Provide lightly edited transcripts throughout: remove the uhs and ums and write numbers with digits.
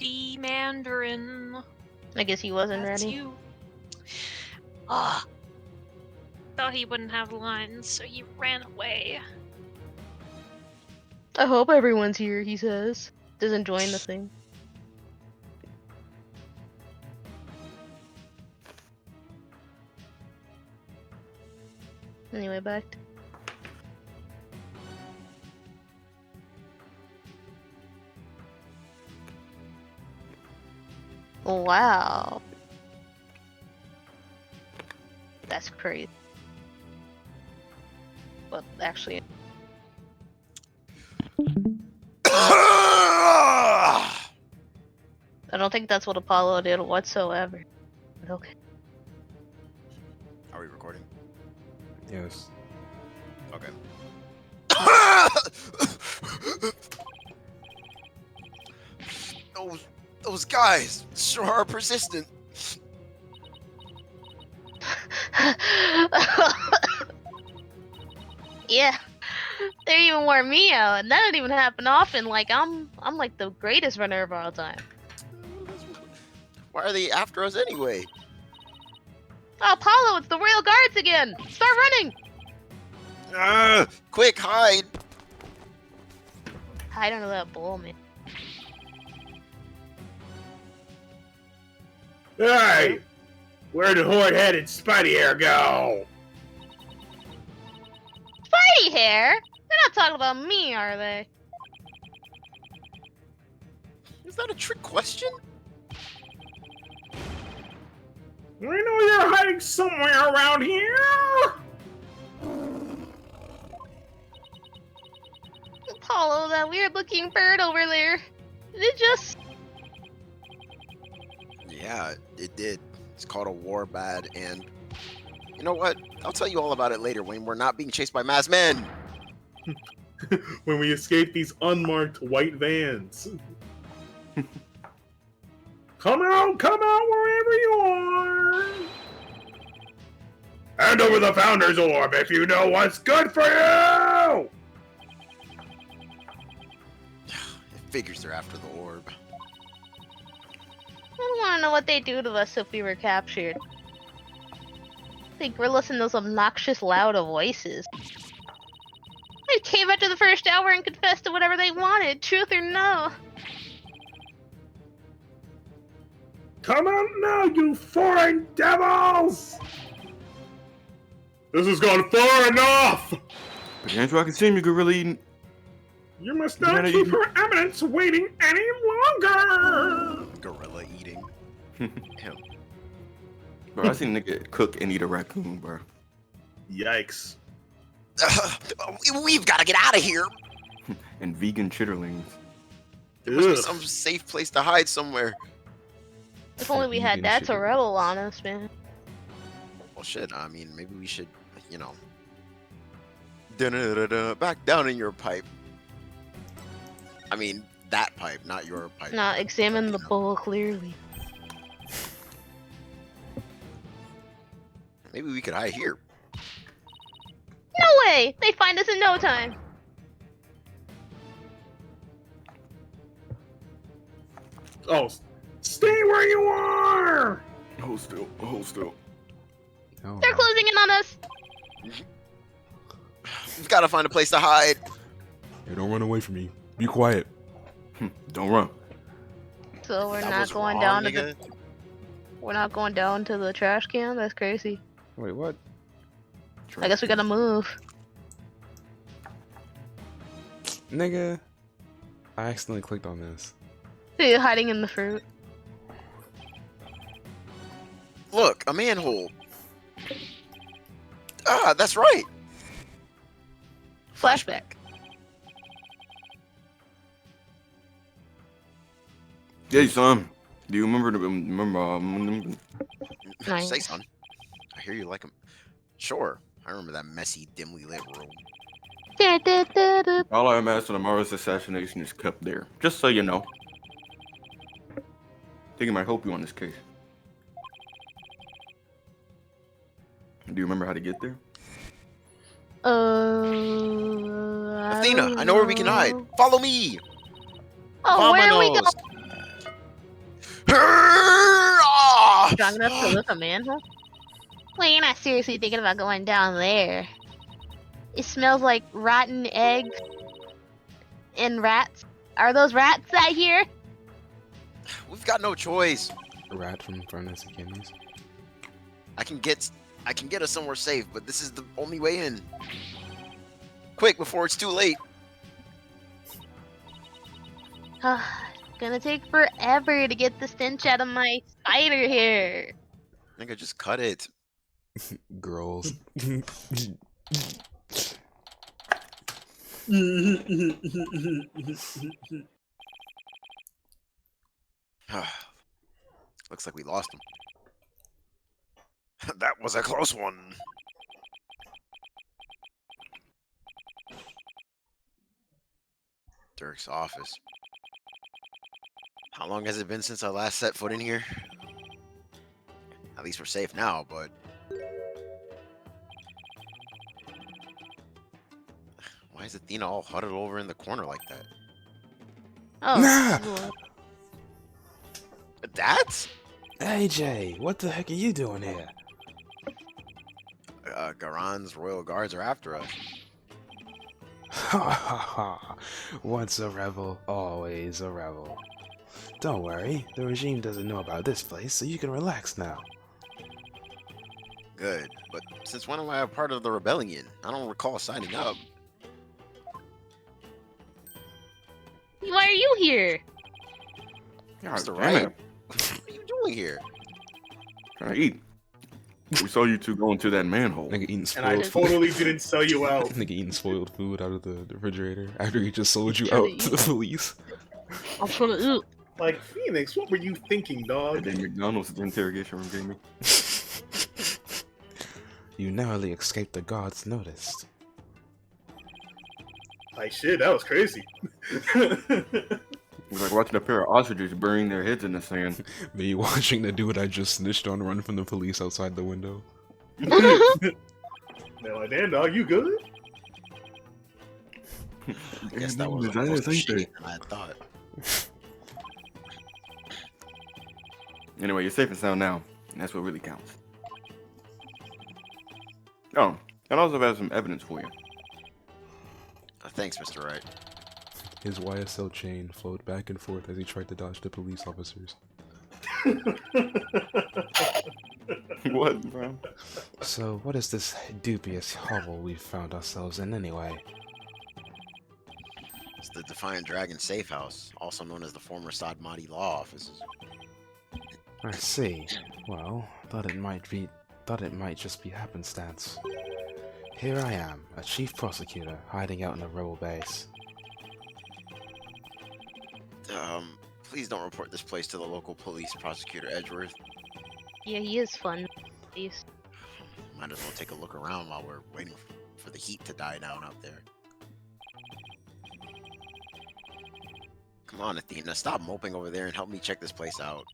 the Mandarin. I guess he wasn't That's ready. you. Ah. Thought he wouldn't have lines, so he ran away. I hope everyone's here, he says. Doesn't join the thing. Anyway, back to... Wow. That's crazy. Well, actually... I don't think that's what Apollo did whatsoever. But okay. Are we recording? Yes. Okay. those guys sure are persistent. Yeah. They even wore me out, and that doesn't even happen often. Like I'm like the greatest runner of all time. Why are they after us anyway? Oh, Apollo, it's the Royal Guards again! Start running! Quick, hide! Hide under that bull, man. Hey! Where'd the horde-headed Spidey hair go? Spidey hair? They're not talking about me, are they? Is that a trick question? I know you're hiding somewhere around here! Apollo, that weird-looking bird over there. Did it just... Yeah, it did. It's called a warbad, and you know what? I'll tell you all about it later when we're not being chased by masked men. When we escape these unmarked white vans. Come out wherever you are! Hand over the Founder's Orb if you know what's good for you! It figures they're after the orb. I don't want to know what they'd do to us if we were captured. They grill us in those obnoxious, loud voices. They came after the first hour and confessed to whatever they wanted, truth or no. Come out now, you foreign devils! This has gone far enough! Andrew, I can see him, you gorilla eating. You must not keep Her Eminence waiting any longer! Gorilla eating. Him. Bro, I seen a nigga cook and eat a raccoon, bro. Yikes. We've got to get out of here. And vegan chitterlings. There must be Ugh. some safe place to hide somewhere. If only we had that to rebel on us, man. Well, shit. I mean, maybe we should, you know, back down in your pipe. I mean, that pipe, not your pipe. Nah, examine the know. bowl clearly. Maybe we could hide here. No way! They find us in no time. Oh, stay where you are! Hold still, hold still. Oh, They're closing in on us. We've got to find a place to hide. Hey, don't run away from me. Be quiet. Don't run. So we're That not was going wrong, down to nigga. the. We're not going down to the trash can. That's crazy. Wait, what? I guess we gotta move. Nigga. I accidentally clicked on this. See you hiding in the fruit. Look, a manhole. Ah, that's right. Flashback. Hey, son. Do you remember Nice. Say, son. I hear you like him. Sure. I remember that messy, dimly lit room. all I amassed on Amara's assassination is kept there. Just so you know. Think it might help you on this case. Do you remember how to get there? Athena, I know where we can hide. Follow me. Oh, where are we going? Vamonos. Strong enough to lift a manhole? Well, you're not seriously thinking about going down there. It smells like rotten eggs and rats. Are those rats out here? We've got no choice. Rat from Furnace Achilles. I can get us somewhere safe, but this is the only way in. Quick, before it's too late. Gonna take forever to get the stench out of my spider hair. I think I just cut it. Girls. Looks like we lost him. That was a close one. Dirk's office. How long has it been since I last set foot in here? At least we're safe now, but... Why is Athena all huddled over in the corner like that? Oh, Nah! cool. That? AJ, what the heck are you doing here? Garan's royal guards are after us. Ha ha ha. Once a rebel, always a rebel. Don't worry, the regime doesn't know about this place, so you can relax now. Good, but since when am I a part of the rebellion? I don't recall signing up. Why are you here? God Mr. damn Wright, it. what are you doing here? Trying to eat. We saw you two go into that manhole. Nigga eating And I spoiled totally didn't sell you out. Nigga eating spoiled food out of the refrigerator after he just sold you Trying out to to the police. I'm trying to eat. Like, Phoenix, what were you thinking, And dog? then McDonald's at the interrogation room gave me. You narrowly escaped the guards noticed. Like, shit, that was crazy. It was like watching a pair of ostriches burying their heads in the sand. Me watching the dude I just snitched on run from the police outside the window. They're like, damn, dog, you good? I guess that was Design almost is shittier ain't than I thought. Anyway, you're safe and sound now, and that's what really counts. Oh, I also have some evidence for you. Thanks, Mr. Wright. His YSL chain flowed back and forth as he tried to dodge the police officers. What, bro? So, what is this dubious hovel we've found ourselves in anyway? It's the Defiant Dragon Safe House, also known as the former Sad Mahdi Law Offices. I see. Well, thought it might just be happenstance. Here I am, a chief prosecutor, hiding out in a rebel base. Please don't report this place to the local police, Prosecutor Edgeworth. Yeah, he is fun. He's... Might as well take a look around while we're waiting for the heat to die down out there. Come on, Athena, stop moping over there and help me check this place out.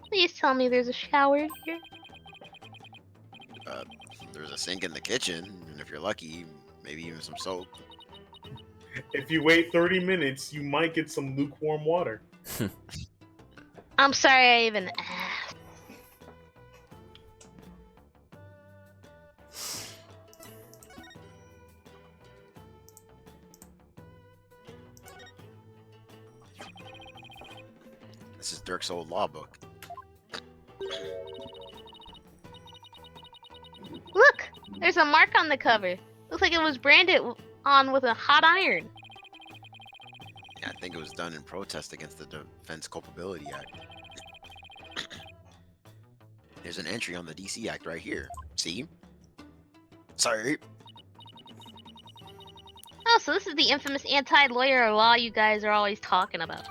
Please tell me there's a shower here. There's a sink in the kitchen, and if you're lucky, maybe even some soap. If you wait 30 minutes, you might get some lukewarm water. I'm sorry I even asked. This is Dirk's old law book. Look! There's a mark on the cover. Looks like it was branded on with a hot iron. Yeah, I think it was done in protest against the Defense Culpability Act. There's an entry on the DC Act right here. See? Sorry. Oh, so this is the infamous anti-lawyer law you guys are always talking about.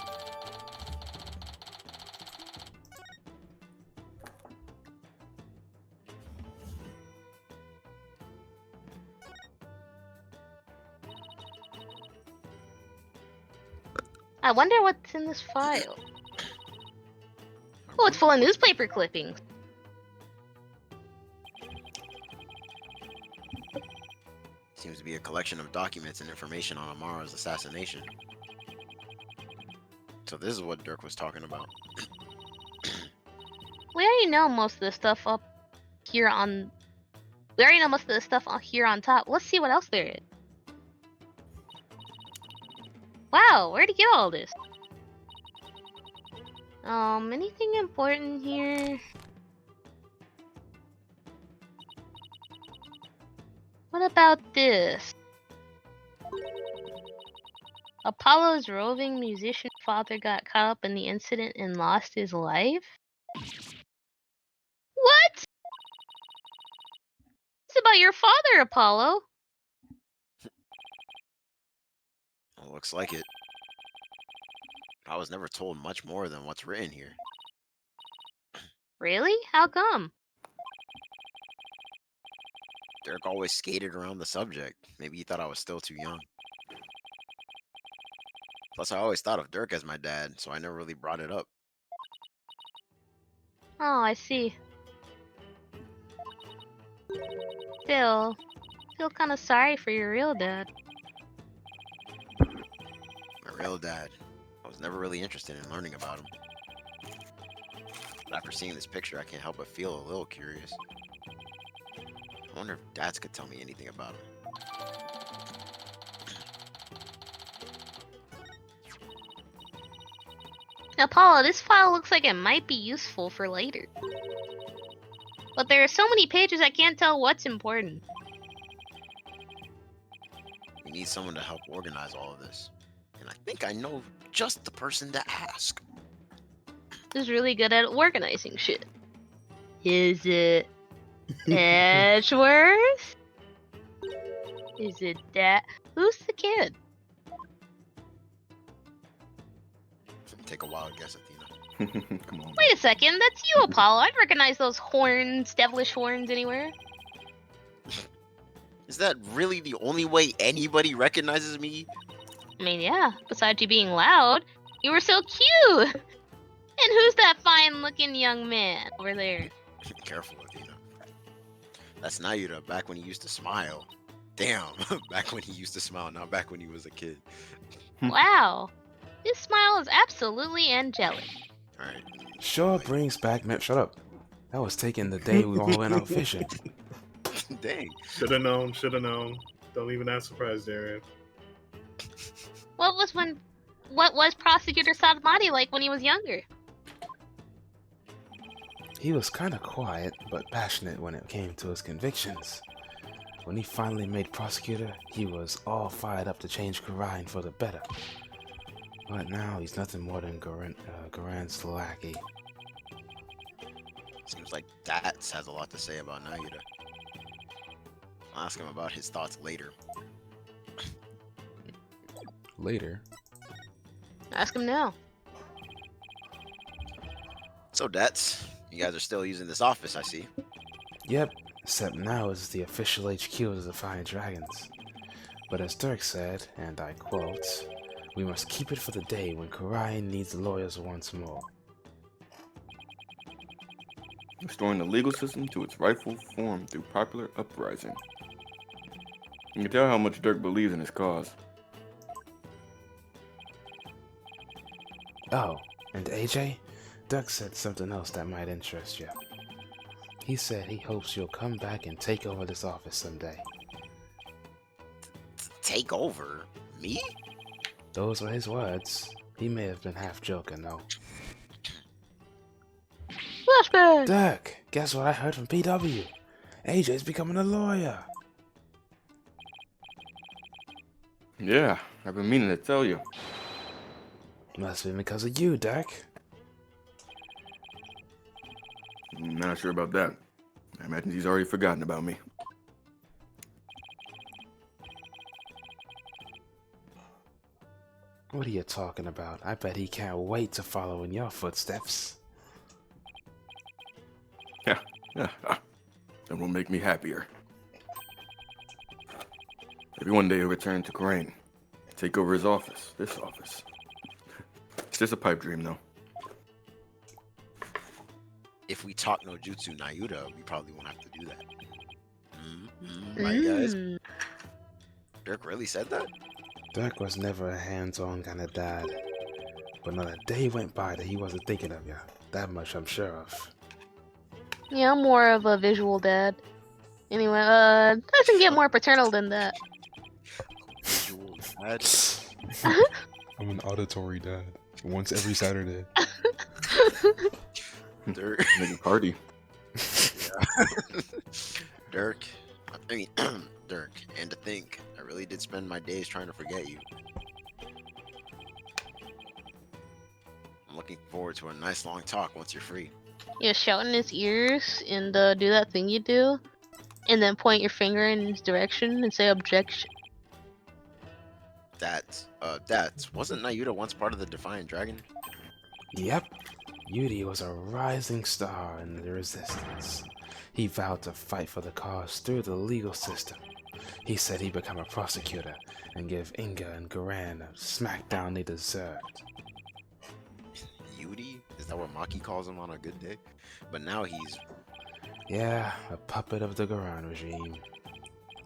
I wonder what's in this file. Oh, it's full of newspaper clippings. Seems to be a collection of documents and information on Amara's assassination. So this is what Dirk was talking about. We already know most of the stuff up here on. We already know most of the stuff here on top. Let's see what else there is. Wow, where'd he get all this? Anything important here? What about this? Apollo's roving musician father got caught up in the incident and lost his life? What? It's about your father, Apollo. Well, looks like it. I was never told much more than what's written here. Really? How come? Dirk always skated around the subject. Maybe he thought I was still too young. Plus, I always thought of Dirk as my dad, so I never really brought it up. Oh, I see. Still, feel kind of sorry for your real dad. My real dad. I was never really interested in learning about him. But after seeing this picture, I can't help but feel a little curious. I wonder if dads could tell me anything about him. Apollo, this file looks like it might be useful for later. But there are so many pages I can't tell what's important. We need someone to help organize all of this. And I think I know just the person to ask. Who's really good at organizing shit? Is it Edgeworth? Is it that? Who's the kid? Take a wild guess, Athena. Come on. Wait a second, that's you, Apollo. I'd recognize those horns, devilish horns anywhere. Is that really the only way anybody recognizes me? I mean, yeah, besides you being loud, you were so cute! And who's that fine-looking young man over there? Careful, Athena. That's Nayuta, back when he used to smile. Damn, back when he used to smile, not back when he was a kid. Wow, this smile is absolutely angelic. Alright. Sure brings back shut up. That was taking the day we all went out fishing. Dang. Shoulda known, shoulda known. Don't even act surprised, Darren. What was Prosecutor Sadamati like when he was younger? He was kind of quiet, but passionate when it came to his convictions. When he finally made prosecutor, he was all fired up to change Garain for the better. But now he's nothing more than Garan's lackey. Seems like Dats has a lot to say about Nayuta. I'll ask him about his thoughts later. Later. Ask him now. So, Dats, you guys are still using this office, I see. Yep, except now it's the official HQ of the Defiant Dragons. But as Dirk said, and I quote, "We must keep it for the day when Garain needs lawyers once more." Restoring the legal system to its rightful form through popular uprising. You can tell how much Dirk believes in his cause. Oh, and AJ? Dirk said something else that might interest you. He said he hopes you'll come back and take over this office someday. Take over? Me? Those were his words. He may have been half joking, though. Flashback! Dirk, guess what I heard from PW? AJ's becoming a lawyer. Yeah, I've been meaning to tell you. Must be because of you, Dirk. Not sure about that. I imagine he's already forgotten about me. What are you talking about? I bet he can't wait to follow in your footsteps. Yeah, that will make me happier. Maybe one day he'll return to Garain, take over his office, this office. It's just a pipe dream, though. If we talk no jutsu Nayuta, we probably won't have to do that. Right, guys? Dirk really said that? Dirk was never a hands-on kind of dad. But not a day went by that he wasn't thinking of you. That much I'm sure of. Yeah, I'm more of a visual dad. Anyway, doesn't get more paternal than that. Visual dad. I'm an auditory dad. Once every Saturday. Dirk. Make a party. Dirk. I mean, Dirk. And to think, I really did spend my days trying to forget you. I'm looking forward to a nice long talk once you're free. You shout in his ears and do that thing you do, and then point your finger in his direction and say objection. Wasn't Nayuta once part of the Defiant Dragon? Yep. Yuri was a rising star in the resistance. He vowed to fight for the cause through the legal system. He said he'd become a prosecutor and give Inga and Garan a smackdown they deserved. Yuri? Is that what Maki calls him on a good day? But now he's... Yeah, a puppet of the Garan regime.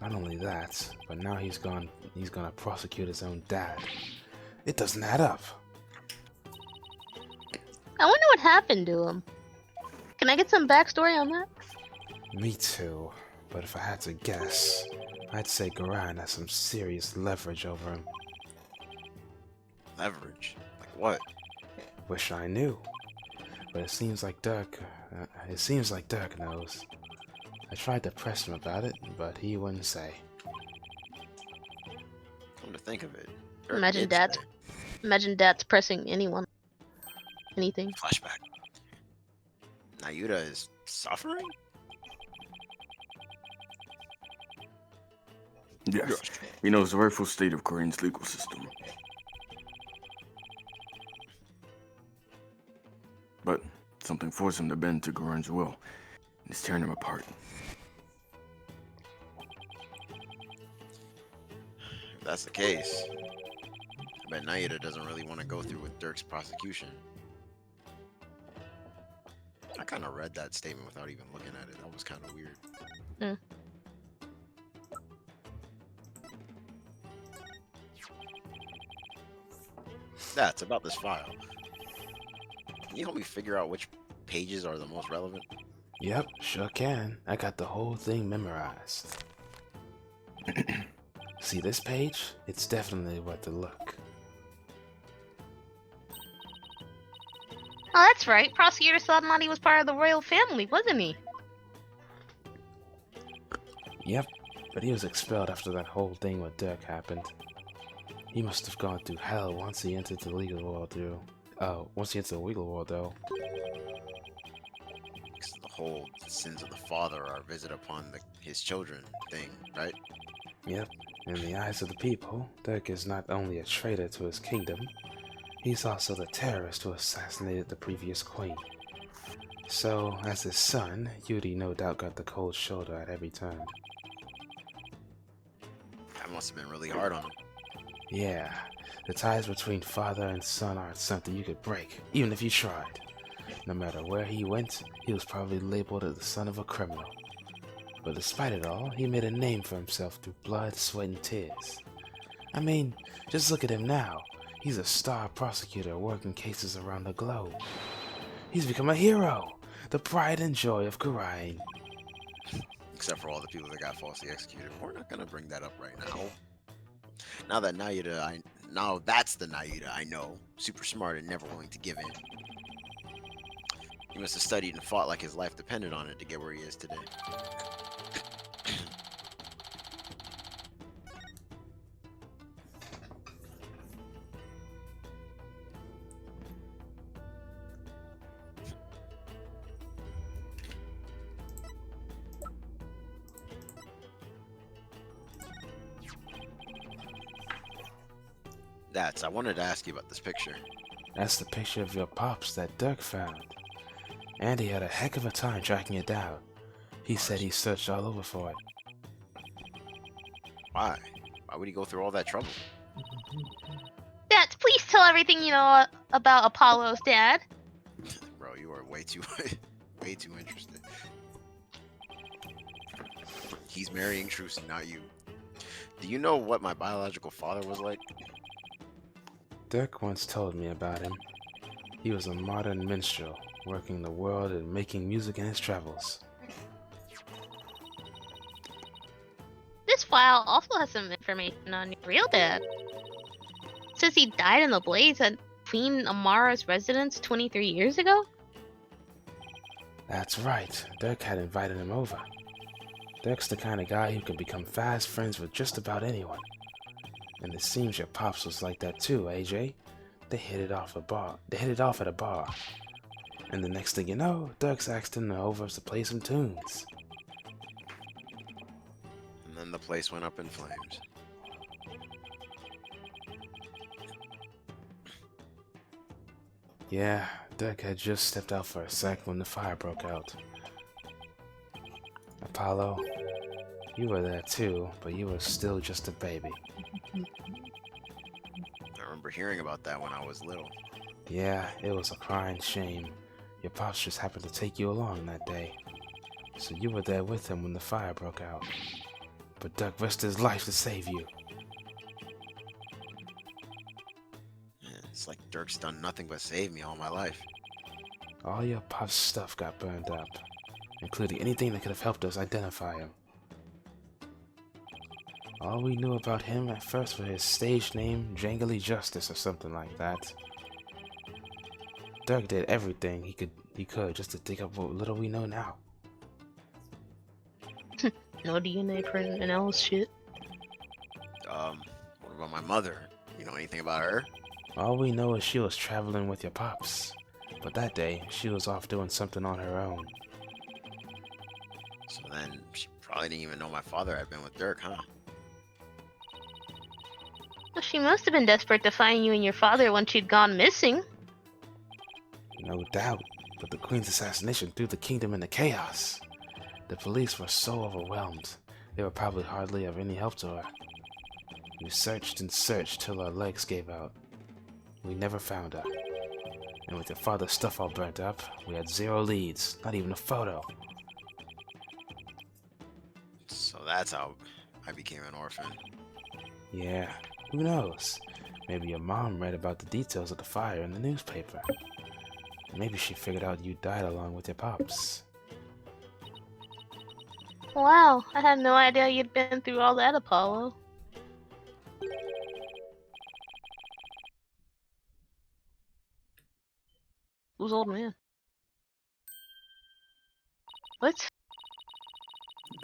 Not only that, but now he's gonna prosecute his own dad. It doesn't add up. I wonder what happened to him. Can I get some backstory on that? Me too, but if I had to guess, I'd say Garan has some serious leverage over him. Leverage? Like what? Wish I knew, but it seems like Dirk knows. I tried to press him about it, but he wouldn't say. Come to think of it. Dirk Imagine did say. Dad's pressing anything. Flashback. Nayuta is suffering? Yes. He knows the rightful state of Korean's legal system. But something forced him to bend to Garen's will, and it's tearing him apart. If that's the case, I bet Nayuta doesn't really want to go through with Dirk's prosecution. I kind of read that statement without even looking at it. That was kind of weird. Mm. That's about this file. Can you help me figure out which pages are the most relevant? Yep, sure can. I got the whole thing memorized. See this page? It's definitely worth a look. Oh, that's right. Prosecutor Sadanati was part of the royal family, wasn't he? Yep, but he was expelled after that whole thing with Dirk happened. He must have gone through hell once he entered the legal world, though. Because the whole sins of the father are visited upon his children thing, right? Yep, in the eyes of the people, Dirk is not only a traitor to his kingdom, he's also the terrorist who assassinated the previous queen. So, as his son, Yuri no doubt got the cold shoulder at every turn. That must have been really hard on him. Yeah, the ties between father and son aren't something you could break, even if you tried. No matter where he went, he was probably labeled as the son of a criminal. But despite it all, he made a name for himself through blood, sweat, and tears. I mean, just look at him now. He's a star prosecutor working cases around the globe. He's become a hero, the pride and joy of Karain. Except for all the people that got falsely executed. We're not gonna bring that up right now. Now that's the Nayuta I know. Super smart and never willing to give in. He must have studied and fought like his life depended on it to get where he is today. I wanted to ask you about this picture. That's the picture of your pops that Dirk found. And he had a heck of a time tracking it down. He said he searched all over for it. Why? Why would he go through all that trouble? Dad, please tell everything you know about Apollo's dad. Bro, you are way too interested. He's marrying Trucy, not you. Do you know what my biological father was like? Dirk once told me about him. He was a modern minstrel, working the world and making music in his travels. This file also has some information on your real dad. It says he died in the blaze at Queen Amara's residence 23 years ago? That's right, Dirk had invited him over. Dirk's the kind of guy who can become fast friends with just about anyone. And it seems your pops was like that too, AJ. They hit it off at a bar. And the next thing you know, Dirk's asked him over to play some tunes. And then the place went up in flames. Yeah, Dirk had just stepped out for a sec when the fire broke out. Apollo, you were there too, but you were still just a baby. I remember hearing about that when I was little. Yeah, it was a crying shame. Your pops just happened to take you along that day. So you were there with him when the fire broke out. But Dirk risked his life to save you. Yeah, it's like Dirk's done nothing but save me all my life. All your pop's stuff got burned up, including anything that could have helped us identify him. All we knew about him at first was his stage name, Jangly Justice or something like that. Dirk did everything he could just to dig up what little we know now. No DNA print and all shit. What about my mother? You know anything about her? All we know is she was traveling with your pops, but that day she was off doing something on her own. So then she probably didn't even know my father had been with Dirk, huh? Well, she must have been desperate to find you and your father once you'd gone missing. No doubt, but the Queen's assassination threw the kingdom into chaos. The police were so overwhelmed, they were probably hardly of any help to her. We searched and searched till our legs gave out. We never found her. And with your father's stuff all burnt up, we had zero leads, not even a photo. So that's how I became an orphan. Yeah, who knows? Maybe your mom read about the details of the fire in the newspaper. Maybe she figured out you died along with your pops. Wow, I had no idea you'd been through all that, Apollo. Who's old man? What?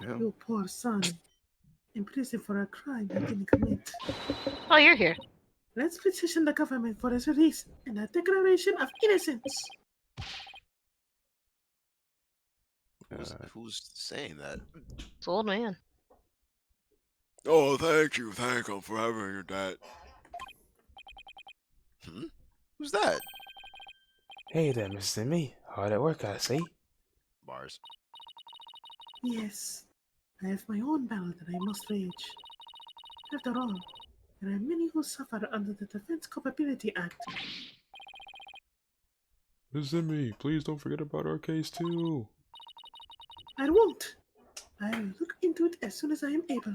Damn. Your poor son. In prison for a crime he didn't commit. Oh, you're here. Let's petition the government for his release and a declaration of innocence. Who's saying that? It's old man. Oh, thank you. Thank him for having your dad. Who's that? Hey there, Miss Simi. Hard at work, I see. Bars. Yes, I have my own battle that I must wage. After all, there are many who suffer under the Defense Culpability Act. Miss Zimmy, please don't forget about our case too. I won't. I will look into it as soon as I am able.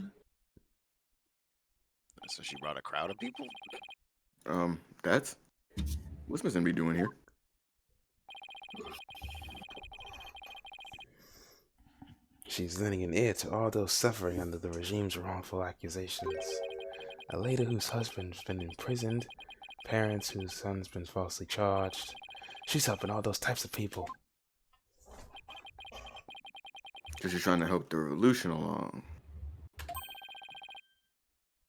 So she brought a crowd of people? What's Miss Zimmy doing here? She's lending an ear to all those suffering under the regime's wrongful accusations. A lady whose husband's been imprisoned, parents whose son's been falsely charged. She's helping all those types of people. Because she's trying to help the revolution along.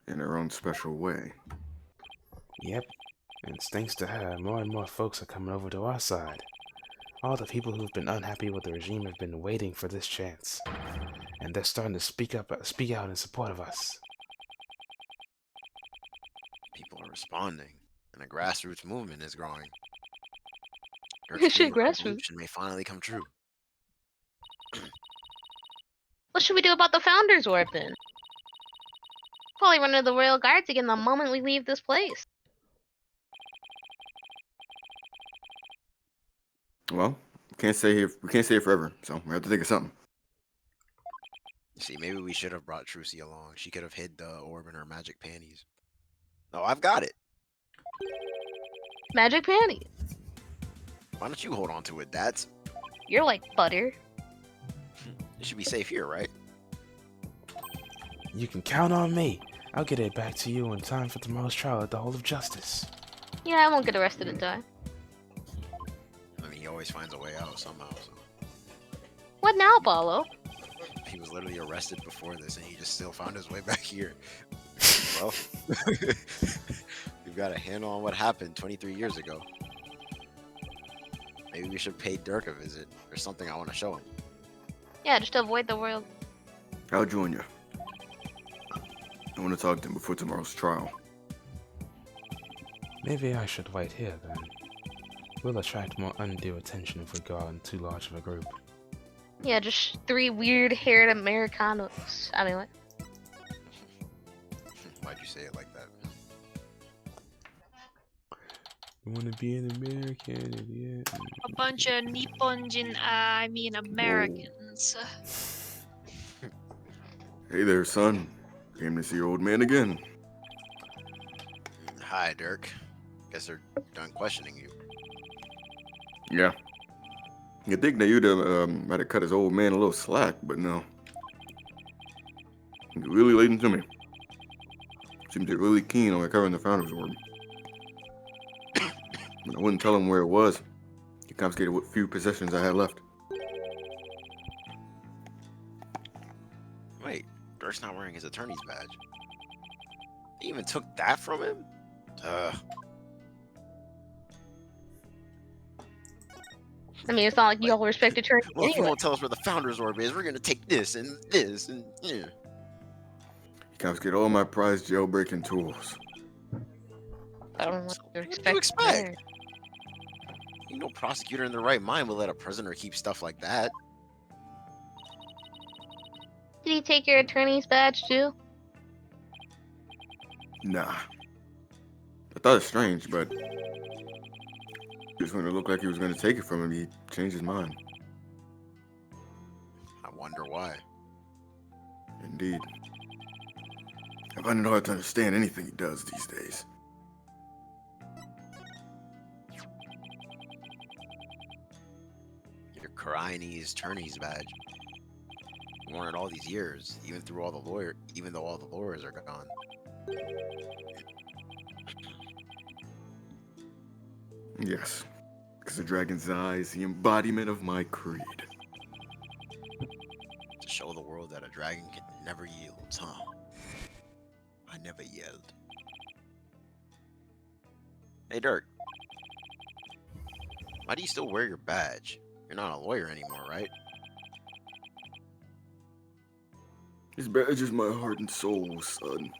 In her own special way. Yep, and it's thanks to her, more and more folks are coming over to our side. All the people who've been unhappy with the regime have been waiting for this chance. And they're starting to speak out in support of us. People are responding, and a grassroots movement is growing. Shit, Dirk's grassroots. revolution may finally come true. What should we do about the Founders Warp then? Probably run into the Royal Guards again the moment we leave this place. Well, we can't stay here forever, so we have to think of something. See, maybe we should have brought Trucy along. She could have hid the orb in her magic panties. Oh, I've got it. Magic panties. Why don't you hold on to it, Dads? You're like butter. It should be safe here, right? You can count on me. I'll get it back to you in time for tomorrow's trial at the Hall of Justice. Yeah, I won't get arrested in time. I mean, he always finds a way out somehow. So. What now, Paulo? He was literally arrested before this, and he just still found his way back here. Well, we've got a handle on what happened 23 years ago. Maybe we should pay Dirk a visit. There's something I want to show him. Yeah, just to avoid the world. I'll join you. I want to talk to him before tomorrow's trial. Maybe I should wait here then. We'll attract more undue attention if we go out in too large of a group. Yeah, just 3 weird-haired Americanos. I mean, what? Why'd you say it like that? You wanna be an American, idiot? A bunch of Americans. Hey there, son. Came to see your old man again. Hi, Dirk. Guess they're done questioning you. Yeah. You'd think that you'd might have cut his old man a little slack, but no. He really laid into me. Seemed to be really keen on recovering the Founder's Orb. But I wouldn't tell him where it was. He confiscated what few possessions I had left. Wait, Dirk's not wearing his attorney's badge. He even took that from him? I mean, it's not like you all respect attorney Well, if you anyway. won't tell us where the Founder's Orb is, we're gonna take this and this and yeah. He confiscated all my prized jailbreaking tools. I don't know what What to do you expect. expect? Ain't no prosecutor in their right mind will let a prisoner keep stuff like that. Did he take your attorney's badge too? Nah. I thought it strange, but just when it looked like he was going to take it from him, he changed his mind. I wonder why. Indeed. I find it hard to understand anything he does these days. Your Karaini's attorney's badge. You worn it all these years, even though all the lawyers are gone. Yes. Because the dragon's eye is the embodiment of my creed. To show the world that a dragon can never yield, huh? I never yelled. Hey, Dirk. Why do you still wear your badge? You're not a lawyer anymore, right? His badge is my heart and soul, son.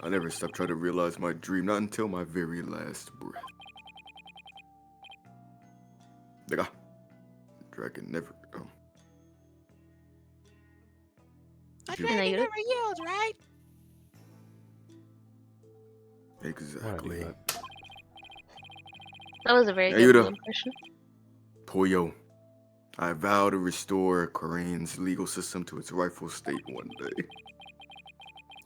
I never stopped trying to realize my dream, not until my very last breath. Nigga. Dragon never. A dragon never yields, right? Exactly. Alrighty, That was a very Yeah, good you know. impression. Pollo. I vow to restore Korean's legal system to its rightful state one day.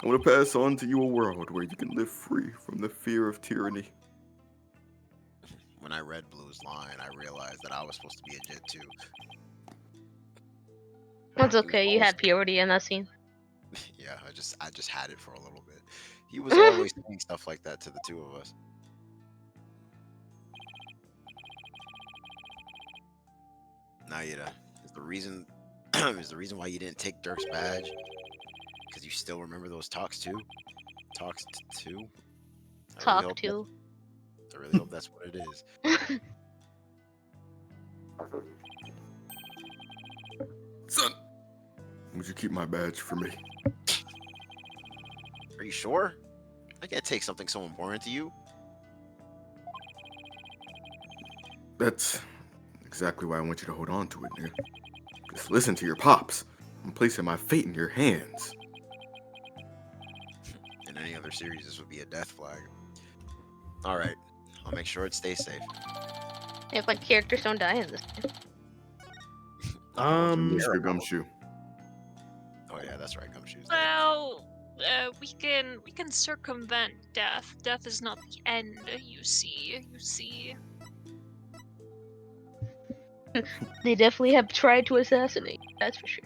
I want to pass on to you a world where you can live free from the fear of tyranny. When I read Blue's line, I realized that I was supposed to be a Jit too. That's okay. You had puberty in that scene. Yeah, I just had it for a little bit. He was always saying stuff like that to the two of us. Naida, is the reason why you didn't take Dirk's badge? Because you still remember those talks too? Talks too? Talk to. I really hope that's what it is. Son, would you keep my badge for me? Are you sure? I can't take something so important to you. That's exactly why I want you to hold on to it, nigga. Just listen to your pops. I'm placing my fate in your hands. In any other series, this would be a death flag. Alright, I'll make sure it stays safe. If like characters don't die in this. Mr. Gumshoe. Oh yeah, that's right, Gumshoes. Well, we can circumvent death. Death is not the end, you see. You see. They definitely have tried to assassinate. That's for sure.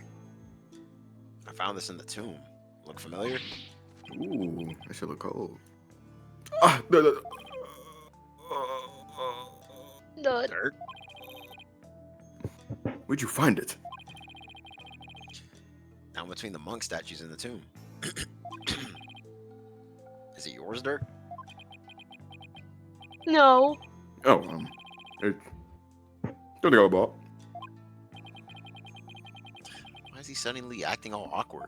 I found this in the tomb. Look familiar? Ooh, that should look cold. Ah, the, No, Dirt? where'd you find it? Down between the monk statues in the tomb. Is it yours, Dirk? no. Oh, it, don't think I bought. Why is he suddenly acting all awkward?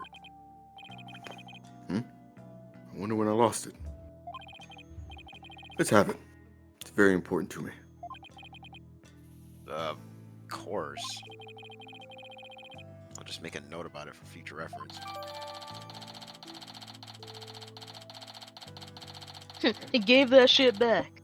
I wonder when I lost it. Let's have it. It's very important to me. Of course. I'll just make a note about it for future reference. He gave that shit back.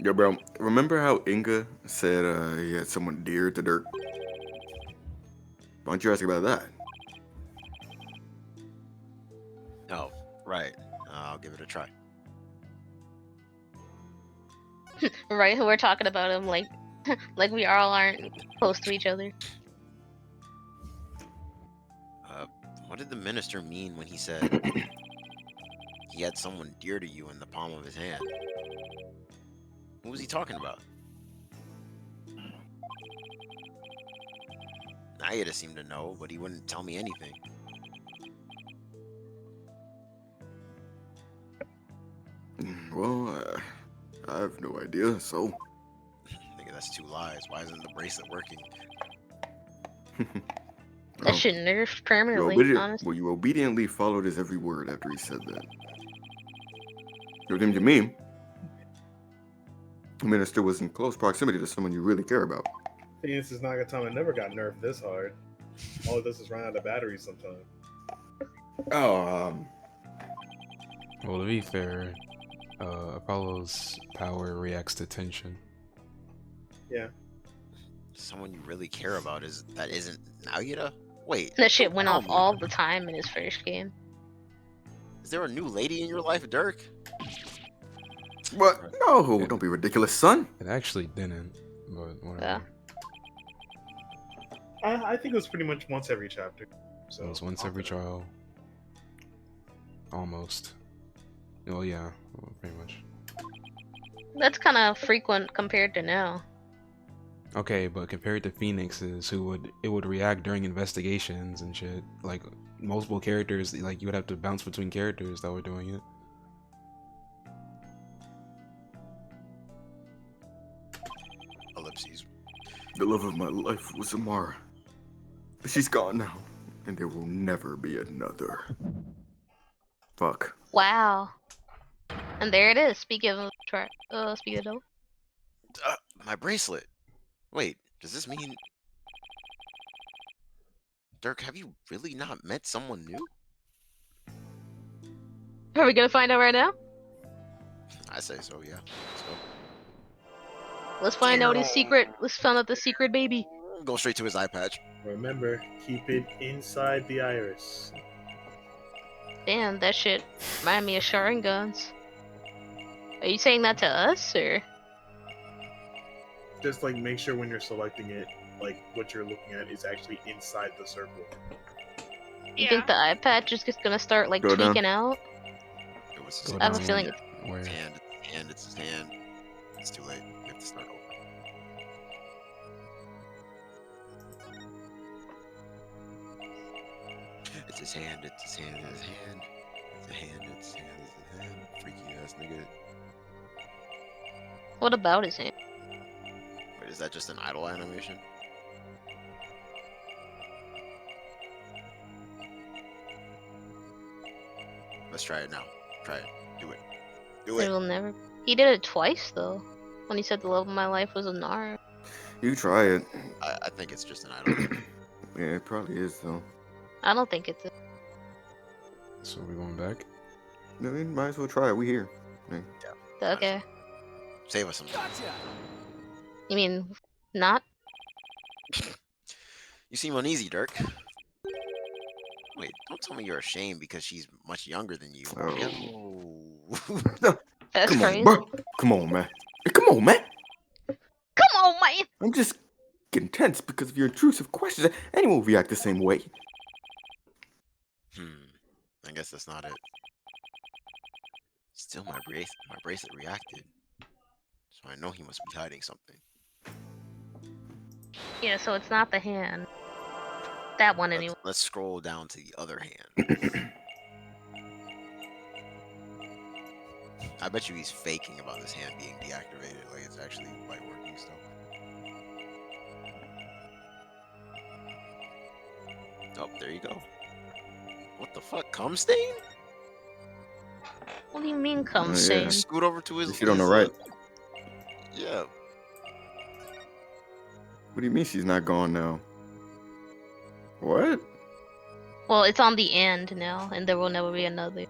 Yo, bro, remember how Inga said he had someone dear to Dirk? Why don't you ask about that? Oh, right. I'll give it a try. Right? We're talking about him like, like we all aren't close to each other. What did the minister mean when he said he had someone dear to you in the palm of his hand? Who was he talking about? Nayada seemed to know, but he wouldn't tell me anything. Well, I have no idea, so. Nigga, that's 2 lies. Why isn't the bracelet working? That shit nerfed You permanently, honestly. well, you obediently followed his every word after he said that. Yo, Dim Jamim, the minister was in close proximity to someone you really care about. This is Nagatama never got nerfed this hard. All of this is run out of batteries sometimes. Oh, Well, to be fair, Apollo's power reacts to tension. Yeah. Someone you really care about isn't Nayada? Wait, That shit went tell off me, all the time in his first game. is there a new lady in your life, Dirk? what? No, don't be ridiculous, son. It actually didn't, but whatever. I think it was pretty much once every chapter. So It was once every trial. Almost. Well, yeah, pretty much. That's kind of frequent compared to now. Okay, but compared to Phoenix's, it would react during investigations and shit. Like multiple characters, like you would have to bounce between characters that were doing it. Ellipses. The love of my life was Amara. She's gone now, and there will never be another. Fuck. Wow. And there it is. Speaking of devil. My bracelet. Wait, does this mean... Dirk, have you really not met someone new? Are we gonna find out right now? I say so, yeah. Let's go. Let's find out his secret. Let's find out the secret baby. Go straight to his eye patch. remember, keep it inside the iris. Damn, that shit remind me of Sharingans. Are you saying that to us, or? Just like make sure when you're selecting it, like what you're looking at is actually inside the circle. You think the eye patch is just gonna start like Go down. tweaking out? It was his Go I have a down feeling where? It's his hand. It's too late. We have to start over. It's his hand, it's his hand, it's his hand. It's a hand, it's his hand, it's his hand. Freaky ass nigga. What about his hand? Wait, is that just an idle animation? Let's try it now. Try it. Do it. Do It it. will never. He did it twice though. When he said the love of my life was a Nara. You try it. I think it's just an idle. Yeah, it probably is though. I don't think it's. So we going back? No, you might as well try it. We here. Okay. Save us some time. You mean not? You seem uneasy, Dirk. Wait, don't tell me you're ashamed because she's much younger than you. Oh. Yo. That's Come crazy. on, bro. Come on, man. Hey, come on, man. Come on, man. I'm just getting tense because of your intrusive questions. Anyone will react the same way. I guess that's not it. Still, my bracelet reacted, so I know he must be hiding something. Yeah, so it's not the hand. That one anyway. Let's scroll down to the other hand. I bet you he's faking about this hand being deactivated, like it's actually like working still. Oh, there you go. What the fuck? Cum stain? What do you mean, come yeah. stain? Scoot over to his. Is she on the right? Yeah. What do you mean she's not gone now? What? Well, it's on the end now, and there will never be another.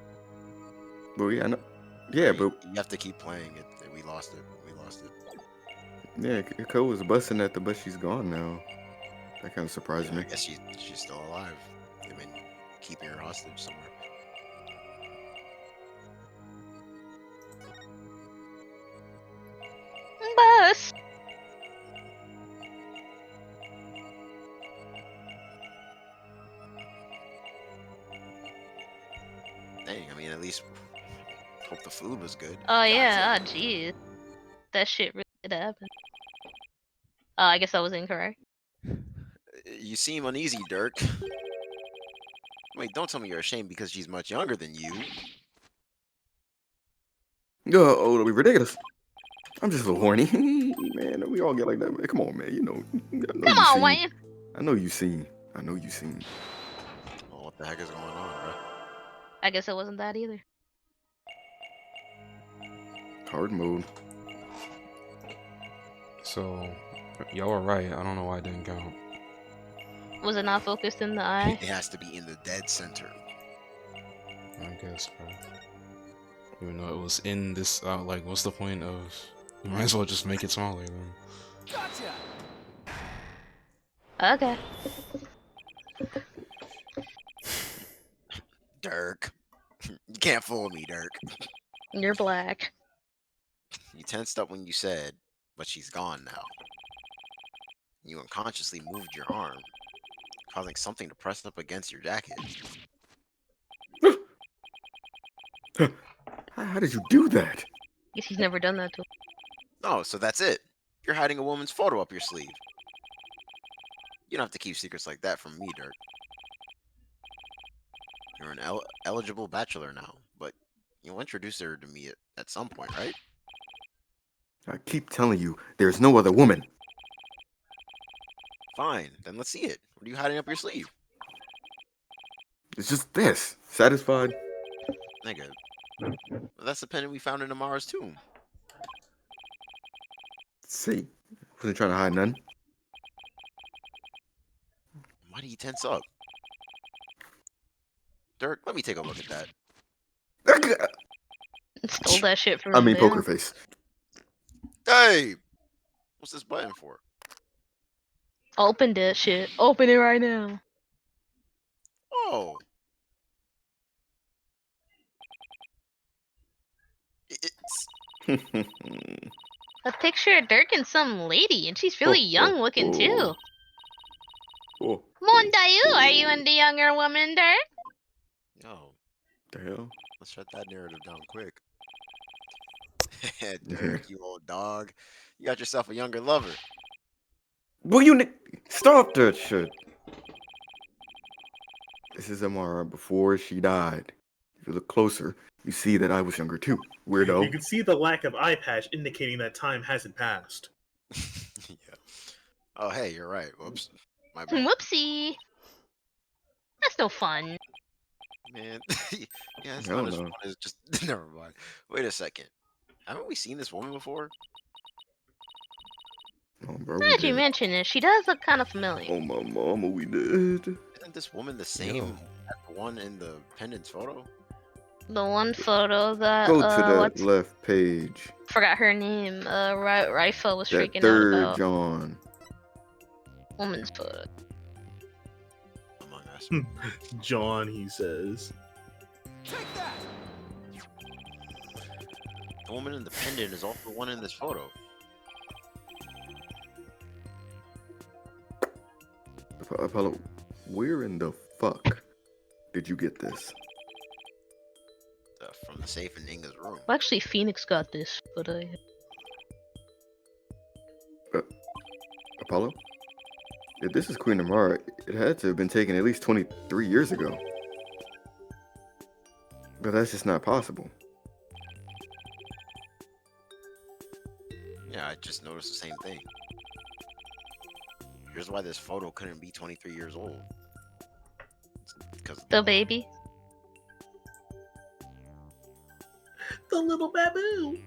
But yeah, I know. Yeah, but You have to keep playing it. We lost it. yeah, Cole was busting at the, but she's gone now. That kind of surprised Yeah, I me. guess she's still alive. They've been keeping her hostage somewhere. Bus. Dang, I mean, at least hope the food was good. Oh yeah, Goddamn. jeez. That shit really did happen. Oh, I guess I was incorrect. You seem uneasy, Dirk. Wait, don't tell me you're ashamed because she's much younger than you. Oh, that'll be ridiculous. I'm just a little horny. Man, we all get like that, man. Come on, man. You know. Come on, Wayne. I know you seen. Well, what the heck is going on, bro? I guess it wasn't that either. Hard mode. So, y'all were right. I don't know why it didn't count. Was it not focused in the eye? It has to be in the dead center. I guess, bro. Even though it was in this, like, what's the point of? You might as well just make it smaller then. Okay. Dirk. You can't fool me, Dirk. You're black. You tensed up when you said, but she's gone now. You unconsciously moved your arm, causing something to press up against your jacket. How did you do that? Guess he's never done that to. Oh, so that's it. You're hiding a woman's photo up your sleeve. You don't have to keep secrets like that from me, Dirk. You're an eligible bachelor now, but you'll introduce her to me at some point, right? I keep telling you, there's no other woman. Fine, then let's see it. What are you hiding up your sleeve? It's just this. Satisfied? Nigga. Well, that's the pendant we found in Amara's tomb. See? Wasn't trying to hide none. Why do you tense up? Dirk, let me take a look at that. Stole that shit from I him mean, there. poker face. Hey! What's this button for? Open that shit. Open it right now. Oh! It's... A picture of Dirk and some lady, and she's really young looking too. Oh, Mon Dayu, are you into younger women, Dirk? Yo, the hell? let's shut that narrative down quick. Dirk, you old dog. You got yourself a younger lover. Will you stop that shit? This is Amara before she died. If you look closer, you see that I was younger too. Weirdo. You can see the lack of eye patch indicating that time hasn't passed. Yeah. Oh, hey, you're right. Whoops. My bad. Whoopsie. That's no fun. Man. Yeah, it's I not don't as know. fun as just... Never mind. Wait a second. Haven't we seen this woman before? Oh, bro, Now that you mention it, she does look kind of familiar. Oh, my mama, we did. Isn't this woman the same Yo. as the one in the pendant's photo? The one photo that Go to that what's left page. forgot her name. Rifa was That freaking out third about John. woman's photo. Among master. John, he says. The woman in the pendant is also the one in this photo. Apollo, where in the fuck did you get this? From the safe in Inga's room. Well, actually, Phoenix got this, but Apollo? If this is Queen Amara, it had to have been taken at least 23 years ago. But that's just not possible. Yeah, I just noticed the same thing. Here's why this photo couldn't be 23 years old. It's because of the baby. The little baboon.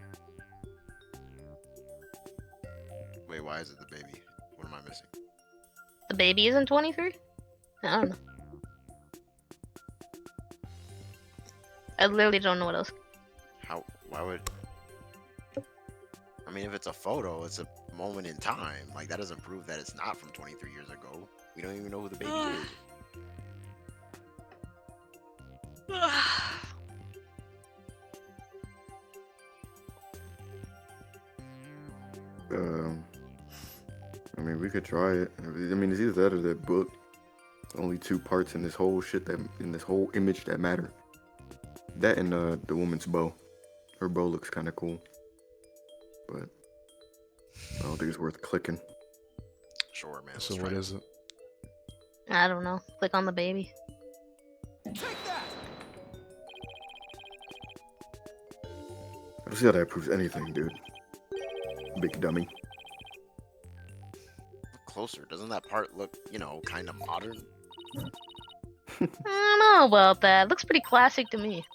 Wait, why is it the baby? What am I missing? The baby isn't 23? I don't know. I literally don't know what else. How? Why would? I mean, if it's a photo, it's a moment in time. Like, that doesn't prove that it's not from 23 years ago. We don't even know who the baby is. I mean, we could try it. I mean, it's either that or that book. Only two parts in this whole shit in this whole image that matter. That and the woman's bow. Her bow looks kind of cool, but I don't think it's worth clicking. Sure, man. So let's what try is it? I don't know. Click on the baby. I don't see how that proves anything, dude. Big dummy. Look closer. Doesn't that part look, kind of modern? I don't know about that. Looks pretty classic to me.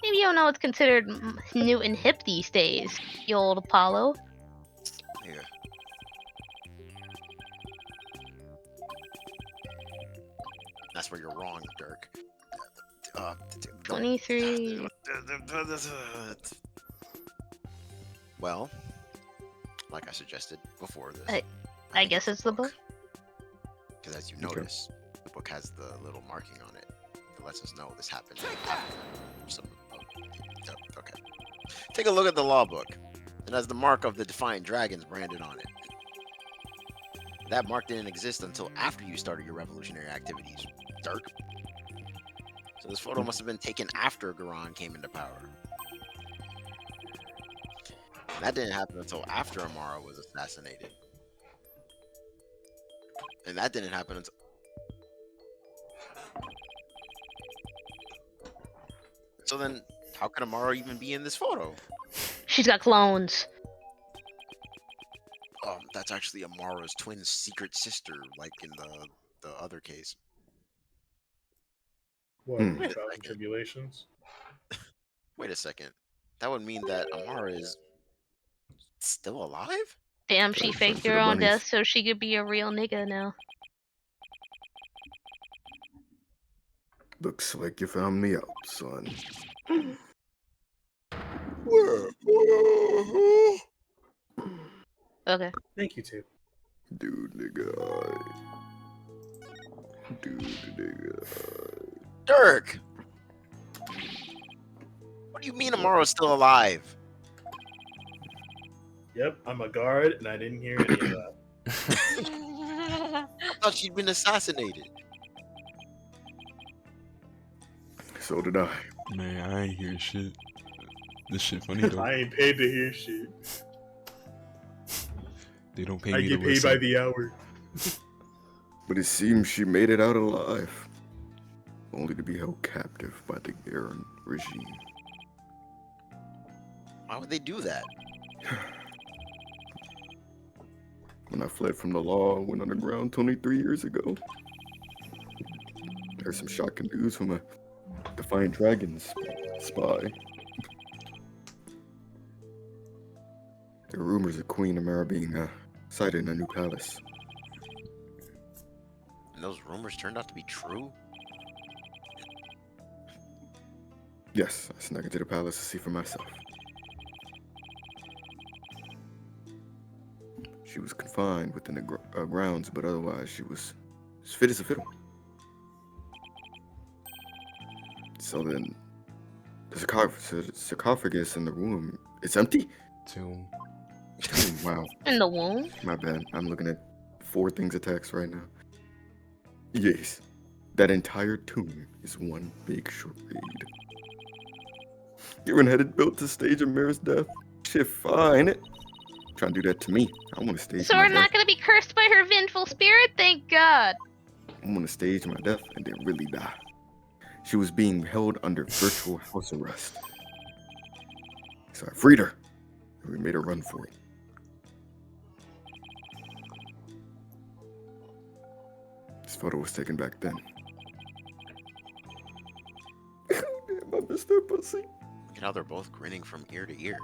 Maybe you don't know what's considered new and hip these days, you old Apollo. Yeah. That's where you're wrong, Dirk. 23. Well, like I suggested before this. I guess it's the book. Because as you Okay. notice, the book has the little marking on it. It lets us know this happened. Okay. Take a look at the law book. It has the mark of the Defiant Dragons branded on it. That mark didn't exist until after you started your revolutionary activities, Dirk. So this photo must have been taken after Garan came into power. And that didn't happen until after Amara was assassinated. And that didn't happen until... So then, how could Amara even be in this photo? She's got clones. That's actually Amara's twin secret sister, like in the other case. What? Hmm. Trials and tribulations? Wait a second. That would mean that Amara is still alive? Damn, she Shout faked to her the own bunnies. death so she could be a real nigga now. Looks like you found me out, son. Okay. Thank you, too. Dude, nigga. Dude, nigga. Dirk! What do you mean Amara's still alive? Yep, I'm a guard, and I didn't hear any of that. I thought she'd been assassinated. So did I. Man, I ain't hear shit. This shit funny though. I ain't paid to hear shit. They don't pay I me get to paid listen. by the hour. But it seems she made it out alive. Only to be held captive by the Garen regime. Why would they do that? When I fled from the law, I went underground 23 years ago. There's some shocking news from a Defiant Dragons spy. There are rumors of Queen Amara being sighted in a new palace. And those rumors turned out to be true? Yes, I snuck into the palace to see for myself. She was confined within the grounds, but otherwise she was as fit as a fiddle. So then, the sarcophagus in the room, it's empty? Tomb. Wow, In the womb? my bad. I'm looking at 4 things of text right now. Yes, that entire tomb is one big charade. Given had it built to stage a mare's death. Shit, fine. Trying to do that to me. I want to stage So my we're death. not gonna be cursed by her vengeful spirit, thank God. I want to stage my death and then really die. She was being held under virtual house arrest. So I freed her, and we made her run for it. This photo was taken back then. Damn, I missed that pussy. Look at how they're both grinning from ear to ear.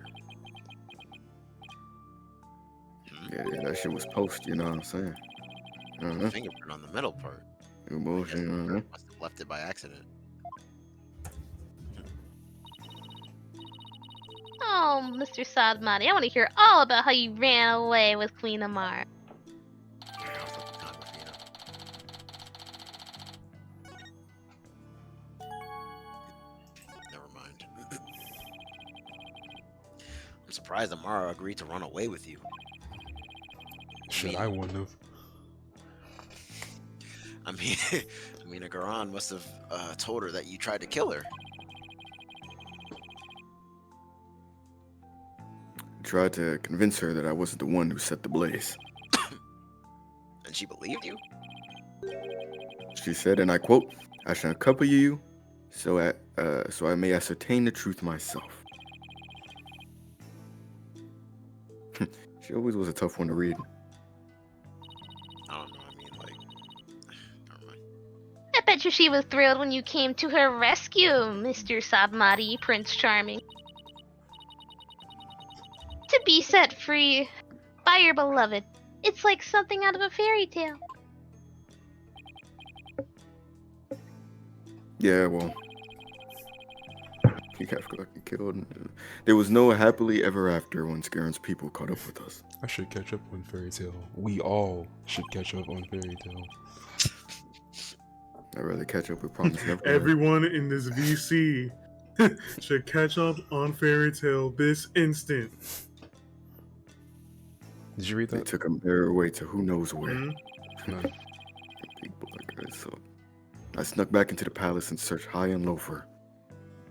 Yeah, that shit was post, you know what I'm saying? Uh-huh. Fingerprint on the middle part. Emotion, Must have left it by accident. Oh, Mr. Sadmati, I want to hear all about how you ran away with Queen Amara. Yeah, I was looking kind of, Never mind. I'm surprised Amara agreed to run away with you. Shit, I wouldn't have. I mean, Garan must have told her that you tried to kill her. Tried to convince her that I wasn't the one who set the blaze. And she believed you? She said, and I quote, "I shall accompany you, so I may ascertain the truth myself." She always was a tough one to read. I don't know, I mean, like... Never mind. I bet you she was thrilled when you came to her rescue, Mr. Sadmati, Prince Charming. To be set free by your beloved, it's like something out of a fairy tale. Yeah, well, he got fucking killed. There was no happily ever after once Garen's people caught up with us. I should catch up on Fairy Tale. We all should catch up on Fairy Tale. I'd rather catch up with Promise Neverland. Everyone in this VC should catch up on Fairy Tale this instant. Did you read They that? took him there away to who knows where. Mhm. No. People like that, so I snuck back into the palace and searched high and low for her.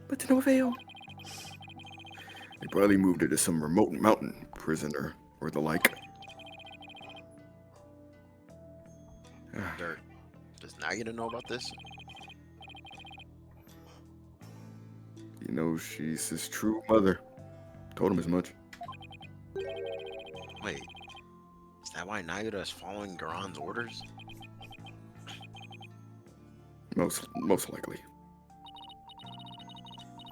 But to no avail. They probably moved her to some remote mountain prisoner or the like. Dirt. Does Nagita know about this? You know, she's his true mother. Told him as much. Wait. Is that why Nagita is following Garon's orders? Most likely.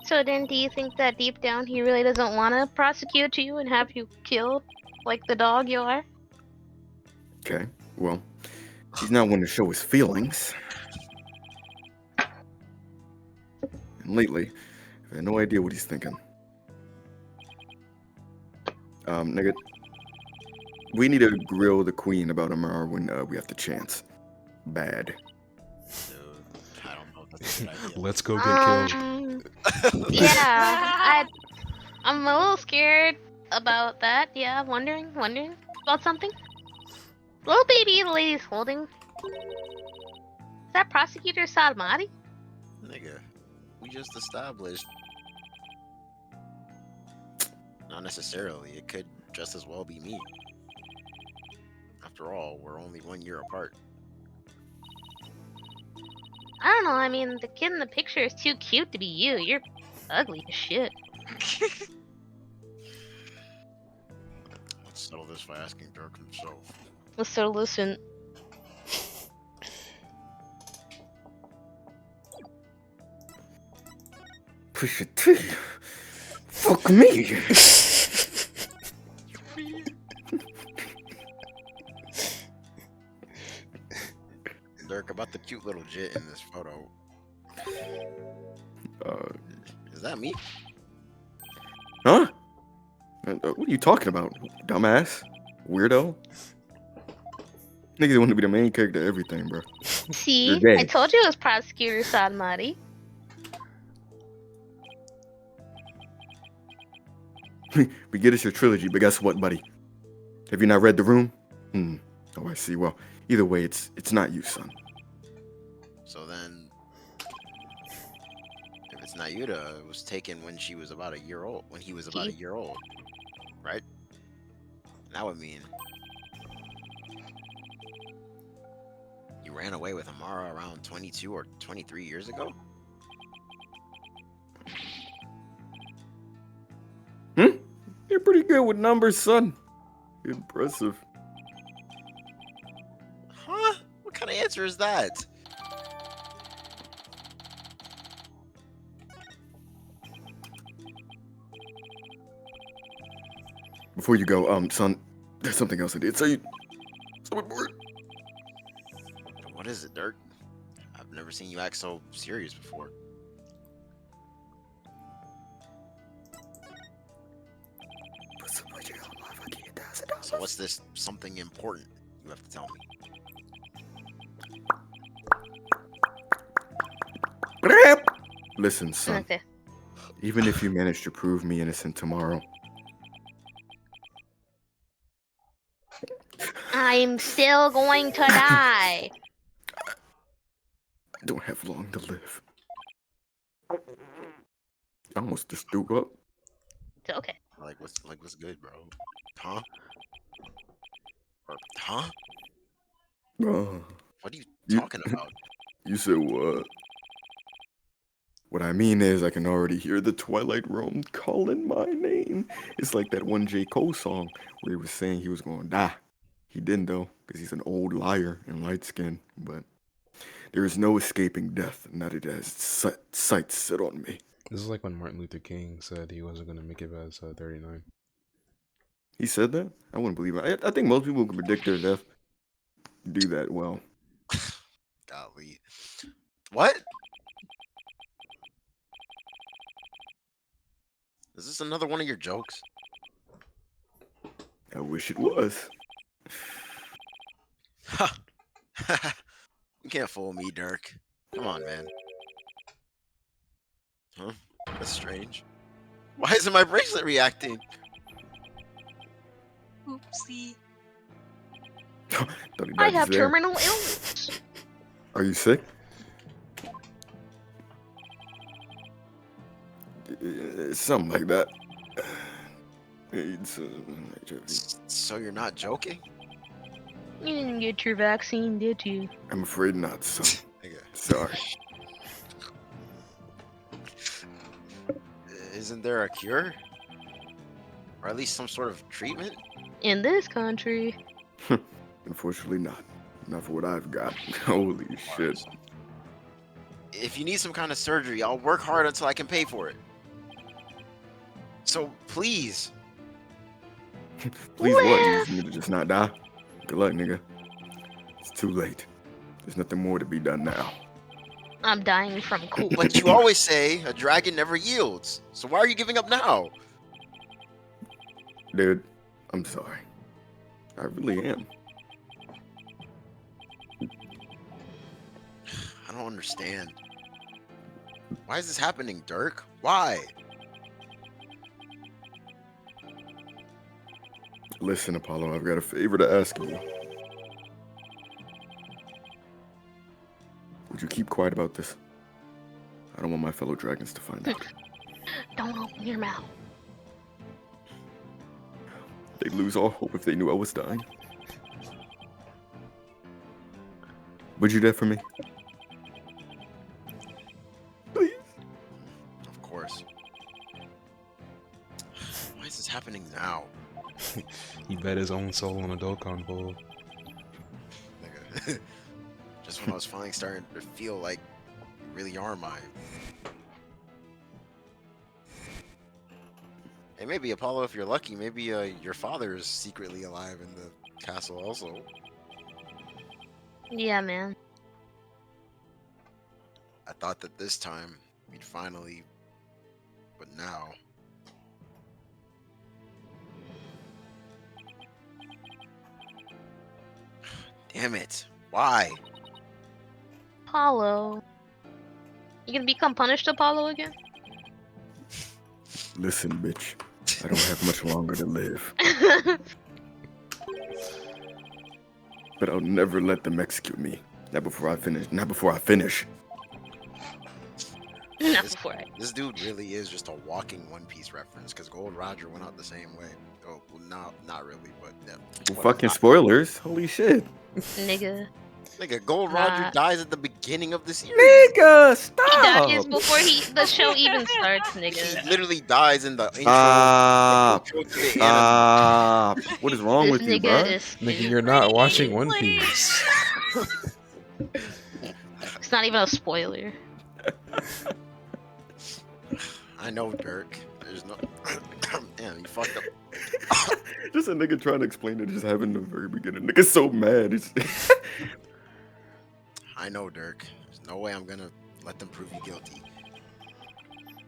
So then, do you think that deep down he really doesn't want to prosecute you and have you killed, like the dog you are? Okay, well, he's not one to show his feelings. And lately, I have no idea what he's thinking. Nigga, we need to grill the queen about Amar when we have the chance. Bad. Dude, I don't know if that's a good idea. Let's go get killed. Yeah, I'm a little scared about that. Yeah, wondering about something. Little baby the lady's holding. Is that Prosecutor Sadmati? Nigga, we just established. Not necessarily. It could just as well be me. After all, we're only 1 year apart. I don't know. I mean, the kid in the picture is too cute to be you. You're ugly as shit. Let's settle this by asking Dirk himself. So listen. Push it to you. Fuck me. Dirk, about the cute little jit in this photo. Is that me? Huh? What are you talking about, dumbass? Weirdo? Niggas want to be the main character of everything, bro. See, You're gay. I told you it was Prosecutor Sadmati. We get us your trilogy, but guess what, buddy? Have you not read The Room? Oh, I see. Well, either way, it's not you, son. So then, if it's not Yuta, it was taken when she was about a year old. When he was about a year old, right? That would mean you ran away with Amara around 22 or 23 years ago. You're pretty good with numbers, son. Impressive. Huh? What kind of answer is that? Before you go, son, there's something else I did. So important. What is it, Dirk? I've never seen you act so serious before. So what's this something important you have to tell me? Listen, son. Okay. Even if you manage to prove me innocent tomorrow, I'm still going to die. I don't have long to live. I almost just threw up. It's okay. What's good, bro? Huh? Or, huh? What are you talking about? You said what? What I mean is, I can already hear the Twilight Realm calling my name. It's like that one J. Cole song where he was saying he was going to die. He didn't, though, because he's an old liar and light skin. But there is no escaping death, now that it has sights set on me. This is like when Martin Luther King said he wasn't going to make it past 39. He said that? I wouldn't believe it. I think most people can predict their death. Do that well. Golly. What? Is this another one of your jokes? I wish it was. Ha! You can't fool me, Dirk. Come on, man. Huh? That's strange. Why isn't my bracelet reacting? Oopsie. Thought he I died have just there. terminal illness. Are you sick? Something like that. AIDS, HIV. So you're not joking? You didn't get your vaccine, did you? I'm afraid not, son. Nigga. Sorry. Isn't there a cure? Or at least some sort of treatment? In this country. Unfortunately not. Not for what I've got. Holy shit. If you need some kind of surgery, I'll work hard until I can pay for it. So, please. Please what? You just need to just not die? Good luck, nigga. It's too late. There's nothing more to be done now. I'm dying from cool. But you always say a dragon never yields. So why are you giving up now? Dude, I'm sorry. I really am. I don't understand. Why is this happening, Dirk? Why? Listen, Apollo, I've got a favor to ask you. Would you keep quiet about this? I don't want my fellow dragons to find out. Don't open your mouth. They'd lose all hope if they knew I was dying. Would you do that for me? Please? Of course. Why is this happening now? He bet his own soul on a Dokkan bowl. Nigga. Just when I was finally starting to feel like you really are mine. Hey, maybe Apollo, if you're lucky, maybe your father is secretly alive in the castle also. Yeah, man. I thought that this time we'd finally, but now. Damn it. Why? Apollo. You gonna become punished, Apollo, again? Listen, bitch. I don't have much longer to live, but I'll never let them execute me. Not before I finish. Not before I finish. Not before I. This dude really is just a walking One Piece reference because Gold Roger went out the same way. Oh, well, not really, but yeah. Well, fucking spoilers. Holy shit. Nigga. Nigga, Gold Roger dies at the beginning of the series. Nigga, He stop. dies before the show even starts, He nigga. literally dies in the intro. Stop. intro to the anime. Stop. What is wrong This with you, nigga bro? is Nigga, stupid. you're not watching One Piece. It's not even a spoiler. I know, Dirk. There's no. Damn, you fucked up. Just a nigga trying to explain it just happened in the very beginning. Nigga's so mad. I know, Dirk. There's no way I'm gonna let them prove you guilty.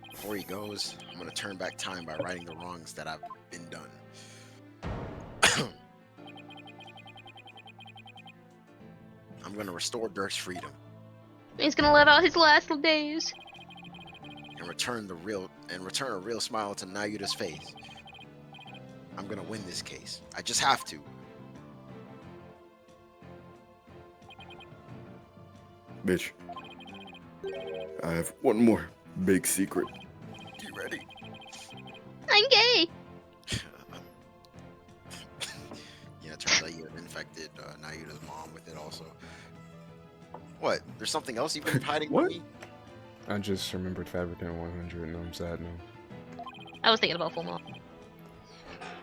Before he goes, I'm gonna turn back time by righting the wrongs that have been done. I'm gonna restore Dirk's freedom He's gonna live out his last days. and return a real smile to Nayuta's face. I'm gonna win this case. I just have to. Bitch. I have one more big secret. You ready? I'm gay. Yeah, it turns out you infected Nayuta's mom with it also. What? There's something else you've been hiding from What? me? I just remembered Fabricant 100 and I'm sad now. I was thinking about Full Moon.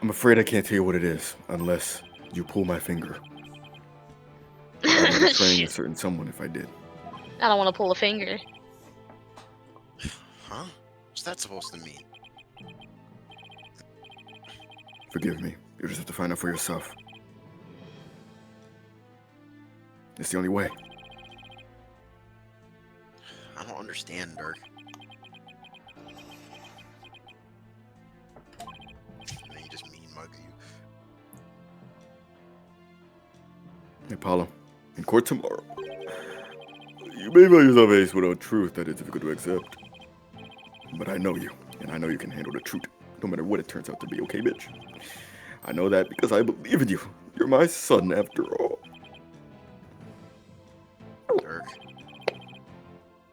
I'm afraid I can't tell you what it is unless you pull my finger. I would be betraying a Shit. certain someone if I did. I don't want to pull a finger. Huh? What's that supposed to mean? Forgive me. You just have to find out for yourself. It's the only way. I don't understand, Dirk. And then he just mean mugs you. Hey, Paulo. In court tomorrow. You may value yourself ace with a truth that is difficult to accept. But I know you, and I know you can handle the truth, no matter what it turns out to be, okay, bitch? I know that because I believe in you. You're my son, after all. Dirk,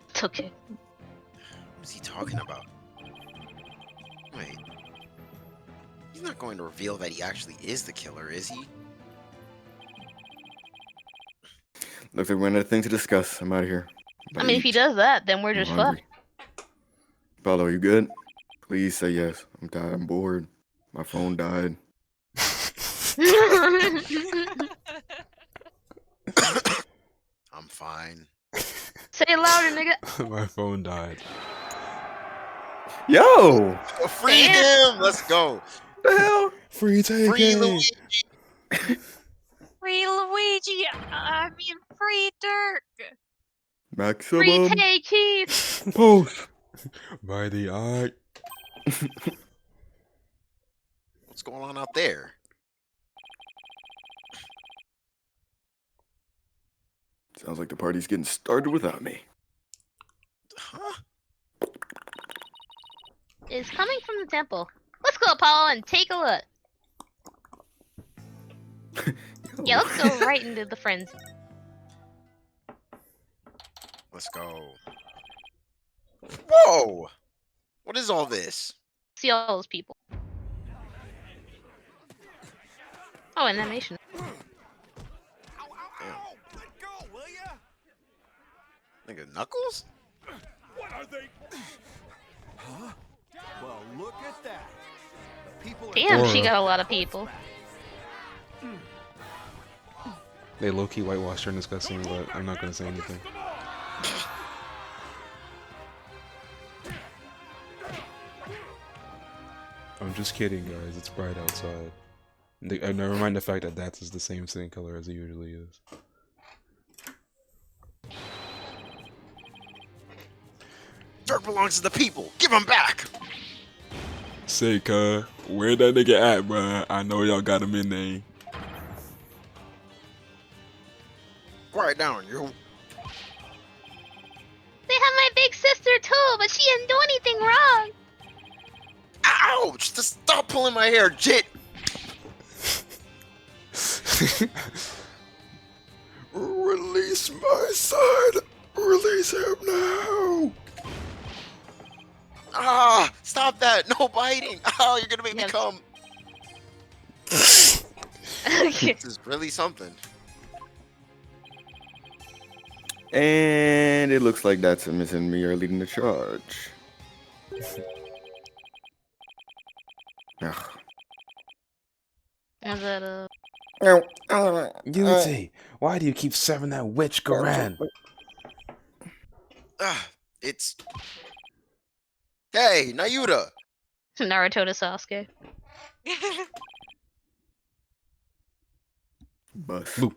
It's okay. what's he talking about? Wait. He's not going to reveal that he actually is the killer, is he? Looks like we're running out of things to discuss. I'm out of here. I mean, if he does that, then we're I'm just hungry. fucked. Paulo, you good? Please say yes. I'm tired. I'm bored. My phone died. I'm fine. Say it louder, nigga. My phone died. Yo! Oh, free Damn. him! Let's go. The hell? Free take Free Luigi. Free Luigi! I mean, free Dirk! Free Maximum Tay Keith. post. By the eye. What's going on out there? Sounds like the party's getting started without me. Huh? Is coming from the temple. Let's go, Apollo, and take a look. Yeah, let's go right into the Frens. Let's go. Whoa! What is all this? See all those people. Oh, an animation. Nigga, Knuckles? Well, look at that. The people Damn, she Aura. got a lot of people. They low-key whitewashed her in this cutscene, but I'm not gonna say anything. I'm just kidding, guys. It's bright outside. Never mind the fact that that's the same skin color as it usually is. Dirk belongs to the people. Give him back. Say, cuz, where that nigga at, bruh? I know y'all got him in there. Quiet down, you. They have my big sister too, but she didn't do anything wrong. Ouch! Just stop pulling my hair, Jit! Release my son! Release him now! Ah! Stop that! No biting! Oh, you're gonna make me Yes. come. Okay. This is really something. And it looks like Datsimus and me are leading the charge. Ugh. Is that Unity, why do you keep serving that witch Garan? It's... Hey, Nayuta! Naruto to Sasuke? Bus. Boop.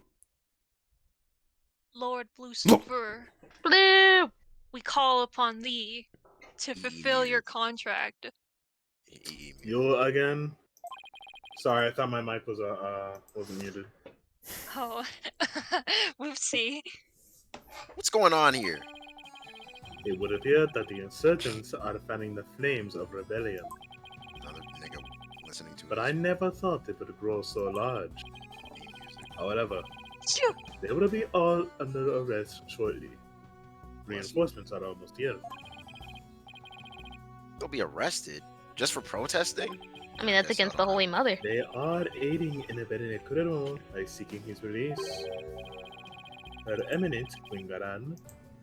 Lord Lucifer, Blue! we call upon thee to fulfill your contract. You again? Sorry, I thought my mic was wasn't muted. Oh, whoopsie. What's going on here? It would appear that the insurgents are fanning the flames of rebellion, Another nigga listening to but us. I never thought it would grow so large. However, Phew. they will be all under arrest shortly. Reinforcements are almost here. They'll be arrested just for protesting? I mean, that's Yes, against I the don't Holy Mother. They are aiding and abetting Kuroro by seeking his release. Her Eminence, Queen Garan,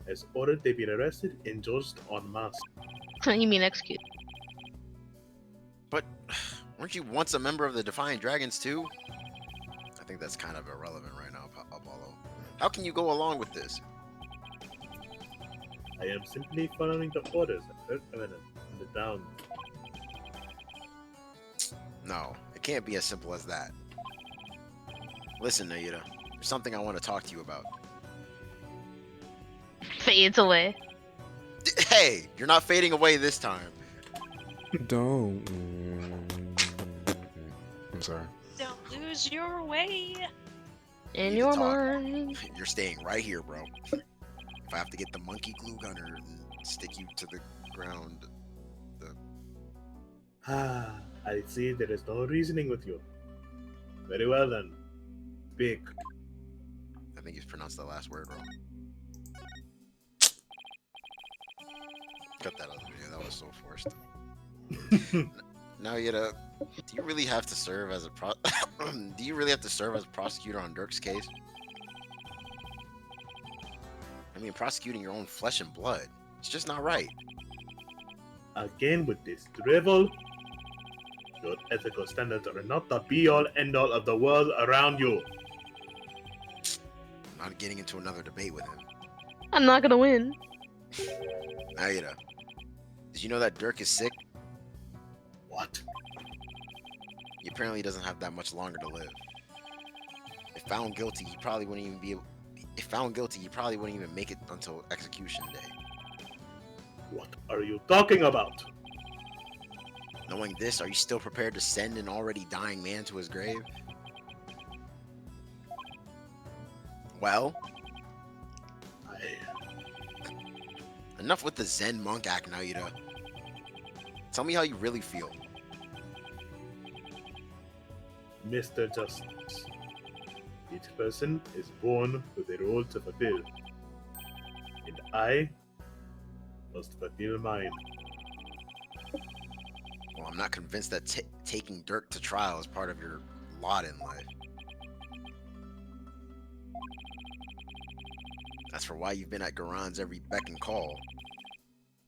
has ordered they be arrested and judged en masse. You mean execute? But weren't you once a member of the Defiant Dragons too? I think that's kind of irrelevant right now, Apollo. How can you go along with this? I am simply following the orders of Her Eminence and the down. No, it can't be as simple as that. Listen, Nayuta, there's something I want to talk to you about. Fades away. Hey, you're not fading away this time. Don't. I'm sorry. Don't lose your way. In need to your talk. mind. You're staying right here, bro. If I have to get the monkey glue gunner and stick you to the ground, Ah, I see there is no reasoning with you. Very well then. Speak. I think he's pronounced the last word wrong. Cut that other video. That was so forced. Now do you really have to serve as a do you really have to serve as a prosecutor on Dirk's case? I mean, prosecuting your own flesh and blood. It's just not right. Again with this drivel. Your ethical standards are not the be-all, end-all of the world around you. I'm not getting into another debate with him. I'm not gonna win. Nayuta, did you know that Dirk is sick? What? He apparently doesn't have that much longer to live. If found guilty, he probably wouldn't even be able... If found guilty, he probably wouldn't even make it until execution day. What are you talking about? Knowing this, are you still prepared to send an already dying man to his grave? Well, enough with the Zen monk act, Nayuta. Tell me how you really feel. Mr. Justice, each person is born with a role to fulfill, and I must fulfill mine. Well, I'm not convinced that taking Dirk to trial is part of your lot in life. As for why you've been at Garan's every beck and call,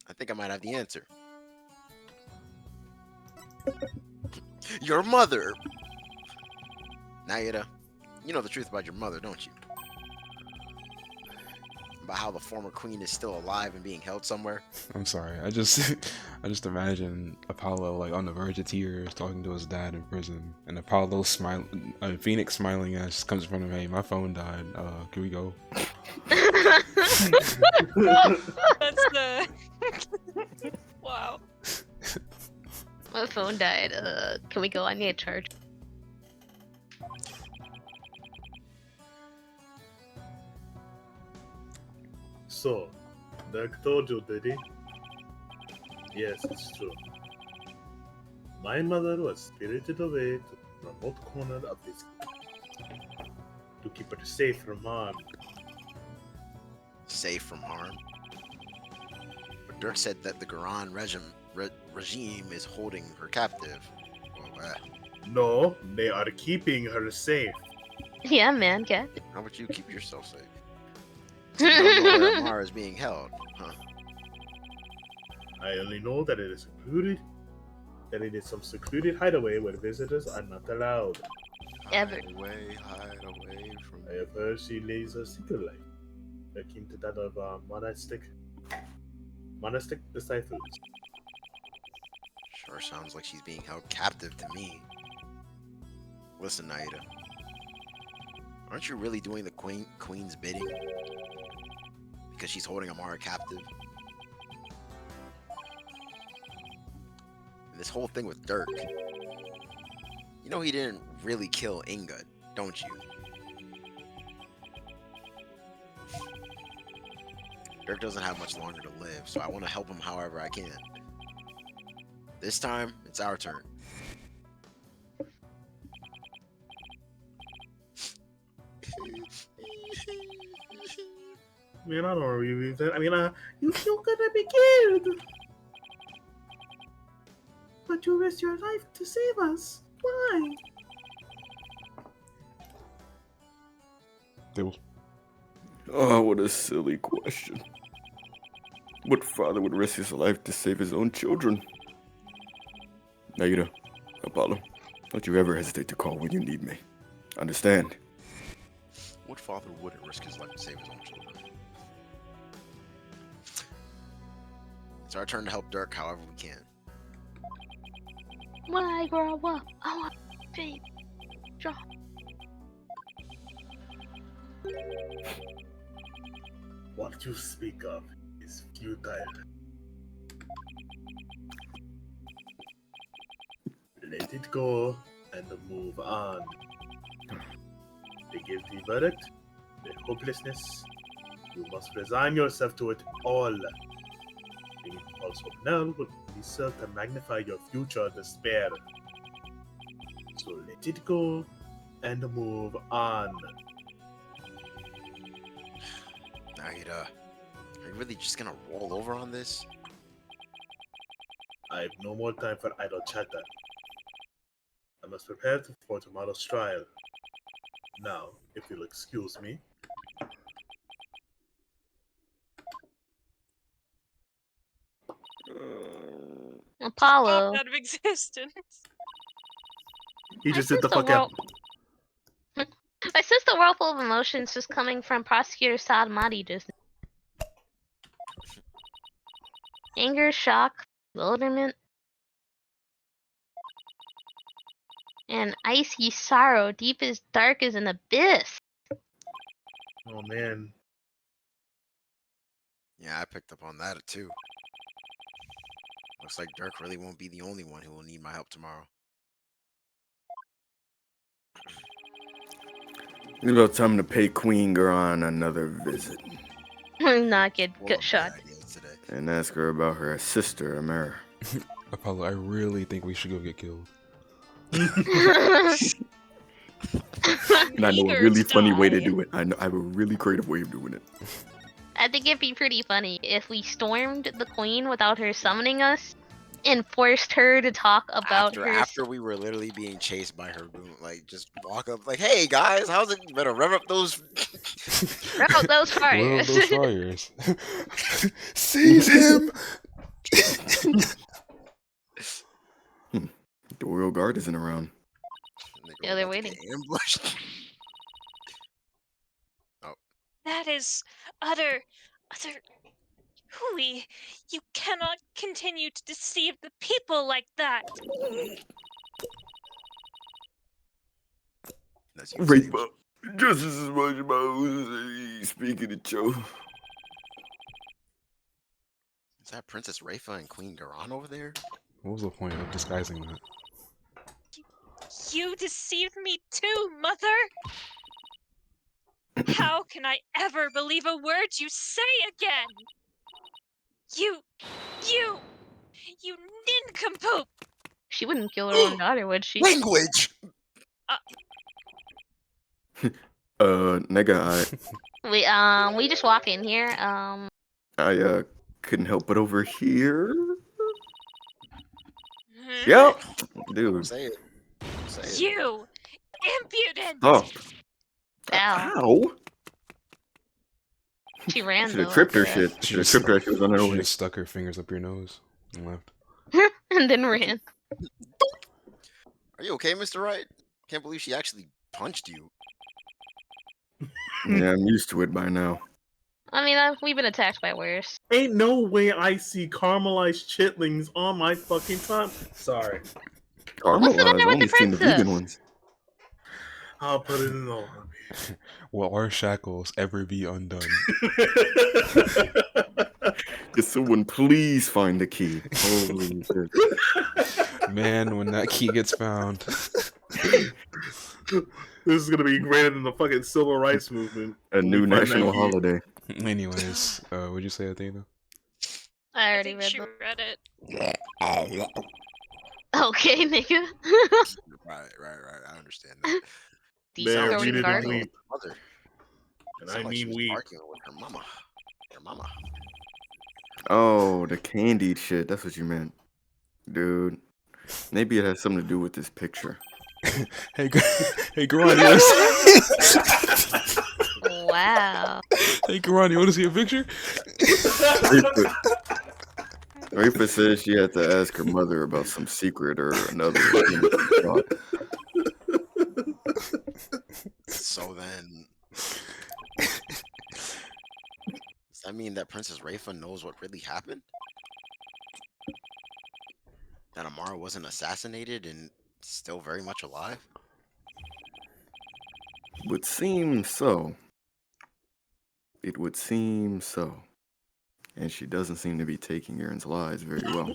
I think I might have the answer. Your mother! Nayuta, you know the truth about your mother, don't you? About how the former queen is still alive and being held somewhere? I'm sorry. I just imagine Apollo like on the verge of tears talking to his dad in prison, and Apollo smiling, Phoenix smiling as she comes in front of him. Hey, my phone died. Can we go? That's the. Wow. My phone died. Can we go? I need a charge. So, Dirk told you, did he? Yes, it's true. My mother was spirited away to the remote corner of this to keep her safe from harm. Safe from harm. But Dirk said that the Garan regime is holding her captive. Well, No, they are keeping her safe. Yeah, man, get. how about you keep yourself safe? So you don't know where Amara is being held, huh? I only know that it is secluded, that it is some secluded hideaway where visitors are not allowed. Ever. Hide away from I have heard she leads a secret life, akin to that of monastic disciples. Sure sounds like she's being held captive to me. Listen, Naida. Aren't you really doing the queen's bidding? Because she's holding Amara captive? And this whole thing with Dirk. You know he didn't really kill Inga, don't you? Dirk doesn't have much longer to live, so I want to help him however I can. This time, it's our turn. I mean, I don't really that. I mean, you're gonna be killed. But you risked your life to save us. Why? Tablez. Oh, what a silly question. What father would risk his life to save his own children? Naida, Apollo, don't you ever hesitate to call when you need me. Understand? What father wouldn't risk his life to save his own children? It's our turn to help Dirk however we can. When I grow up, I want to be strong. What you speak of is futile. Let it go and move on. The guilty verdict, the hopelessness, you must resign yourself to it all. The impulse of now would be serve to magnify your future despair. So let it go and move on. Naida, are you really just gonna roll over on this? I have no more time for idle chatter. I must prepare for tomorrow's trial. Now, if you'll excuse me. Apollo. Out of existence. He just did the the fuck out. I sense the whirlpool of emotions just coming from Prosecutor Sadamati just now. Anger, shock, bewilderment, and icy sorrow, deep as dark as an abyss. Oh man. Yeah, I picked up on that too. Looks like Dirk really won't be the only one who will need my help tomorrow. It's about time to pay Queen Garan another visit. Not get Full of shot. bad ideas today. And ask her about her sister, Amara. Apollo, I really think we should go get killed. And I know a Eager really to funny way to die. do it. I have a really creative way of doing it. I think it'd be pretty funny if we stormed the queen without her summoning us and forced her to talk about After we were literally being chased by her, like just walk up like, "Hey guys, how's it? Better rev up those." Rev up those Where are fires. those fires? Seize him! The royal guard isn't around. Yeah, they're about to get waiting. ambushed. That is utter. Hooey, you cannot continue to deceive the people like that. That's you, Right, Sage. but just as much about speaking of Joe. Is that Princess Rafa and Queen Garan over there? What was the point of disguising that? You deceived me too, Mother. How can I ever believe a word you say again? You nincompoop! She wouldn't kill her own daughter, would she? Language. Nigga, We just walk in here. I couldn't help but overhear. Yep, dude. Say it. Say it. You impudent! Stop. Ow. Ow. She ran Should have though. tripped her after shit. Should have tripped her as she was on her She way. just stuck her fingers up your nose and left. that. And then ran. Are you okay, Mr. Wright? Can't believe she actually punched you. Yeah, I'm used to it by now. I mean, we've been attacked by worse. Ain't no way I see caramelized chitlings on my fucking tongue. Sorry. What's the matter Caramelized. with I only the seen the vegan princess? ones. I'll put it in the army. Will our shackles ever be undone? Could someone please find the key? Holy shit. Man, when that key gets found. This is gonna be greater than the fucking civil rights movement. A new When we find national that key. holiday. Anyways, would you say Athena? I I already think read she them. read it. Okay, nigga. Right. I understand that. These Man, are we throwing didn't cards. leave. Mother. And Sound I like she mean was we. arguing with her mama. Her mama. Oh, the candied shit. That's what you meant. Dude. Maybe it has something to do with this picture. Hey, hey, Garani, you want to see? Wow. Hey, Garani, you want to see a picture? Rafa says she had to ask her mother about some secret or another. So then, does that mean that Princess Rafa knows what really happened? That Amara wasn't assassinated and still very much alive? Would seem so. It would seem so. And she doesn't seem to be taking Aaron's lies very well.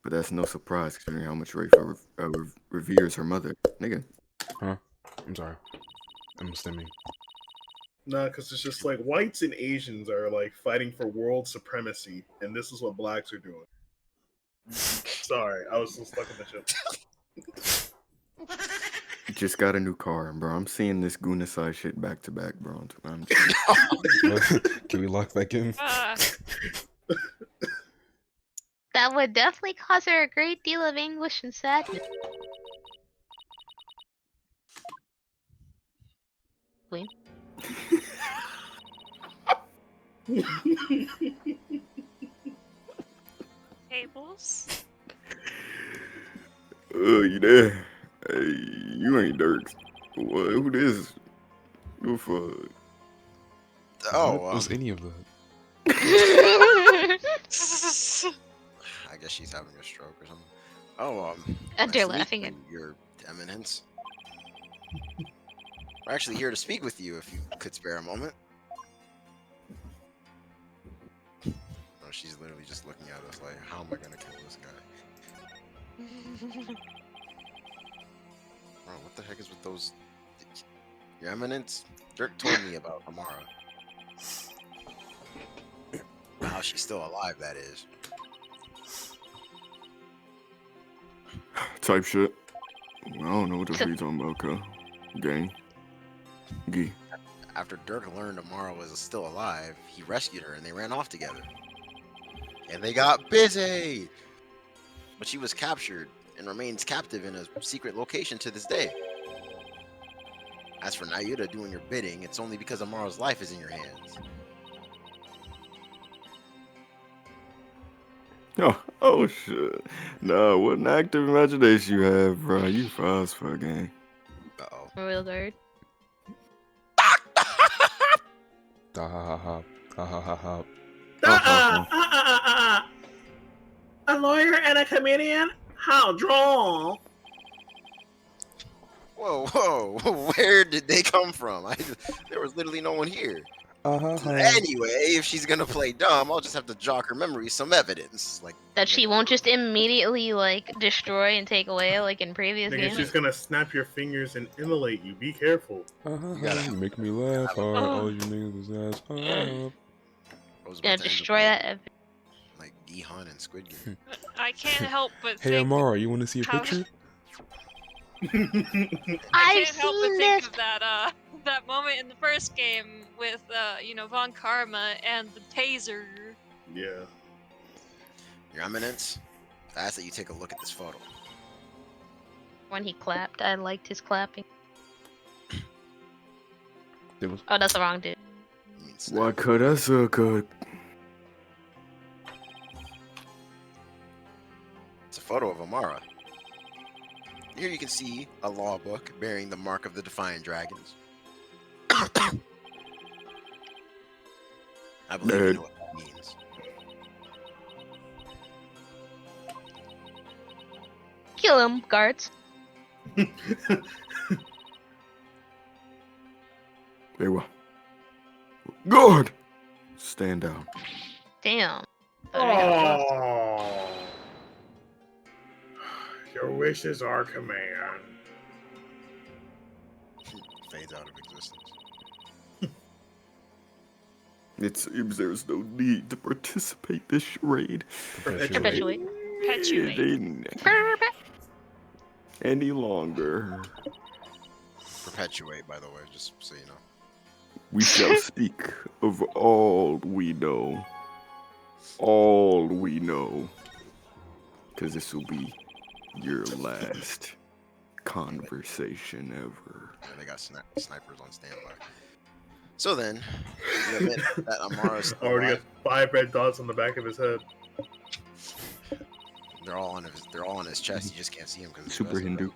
But that's no surprise considering how much Rafa reveres her mother. Nigga. Huh? I'm sorry. I'm stimming. Nah, because it's just like whites and Asians are like fighting for world supremacy, and this is what blacks are doing. Sorry, I was so stuck in the shit. Just got a new car, bro. I'm seeing this Gunasai shit back to back, bro. Can we lock back in? That would definitely cause her a great deal of anguish and sadness. Queen. Tables? You there? Hey, you ain't Dirks. What? Who this? Who fuck? Oh, What was any of that? I guess she's having a stroke or something. Oh, And they're nice to meet laughing at- you, Your Eminence. We're actually here to speak with you if you could spare a moment. Oh, she's literally just looking at us like, how am I gonna kill this guy? Bro, what the heck is with those? Your Eminence? Dirk told me about Amara. How she's still alive, that is. Type shit. I don't know what the fuck you talking about, cuz. Gang. Gee. After Dirk learned Amara was still alive, he rescued her and they ran off together. And they got busy! But she was captured and remains captive in a secret location to this day. As for Nayuta doing your bidding, it's only because Amara's life is in your hands. Oh shit. Nah, what an active imagination you have, bro. You fast for a gang. Uh-oh. Royal Guard. Ha ha ha ha ha ha. A lawyer and a comedian? How droll! Whoa, where did they come from? There was literally no one here. Anyway, if she's gonna play dumb, I'll just have to jog her memory some evidence. Like That she won't just immediately, like, destroy and take away, like in previous Nigga, games. she's gonna snap your fingers and immolate you. Be careful. gotta- Make me laugh hard. All you niggas is ass up. I was about Gonna to end destroy up that evidence. like Gihan and Squid Game. I can't help but Hey, think Amara, you want to see a how- picture? I I've can't help but seen think this. of that moment in the first game with Von Karma and the taser. Yeah. Your Eminence, I ask that you take a look at this photo. When he clapped, I liked his clapping. It was Oh, that's the wrong dude. You mean Why snap. could I so good? It's a photo of Amara. Here you can see a law book bearing the mark of the Defiant Dragons. I believe you know what that means. Kill him, guards. Very well. Guard! Stand down. Damn. Thought we got a Oh. Your wish is our command. Fades out of existence. It seems there's no need to participate this charade Perpetuate. Perpetuate. any longer. Perpetuate, by the way, just so you know. We shall speak of all we know. All we know. Because this will be your last conversation ever. Yeah, they got snipers on standby. So then, you admit that Amara's still Already alive. got 5 red dots on the back of his head. They're all on his chest. You just can't see him because Super Hindu.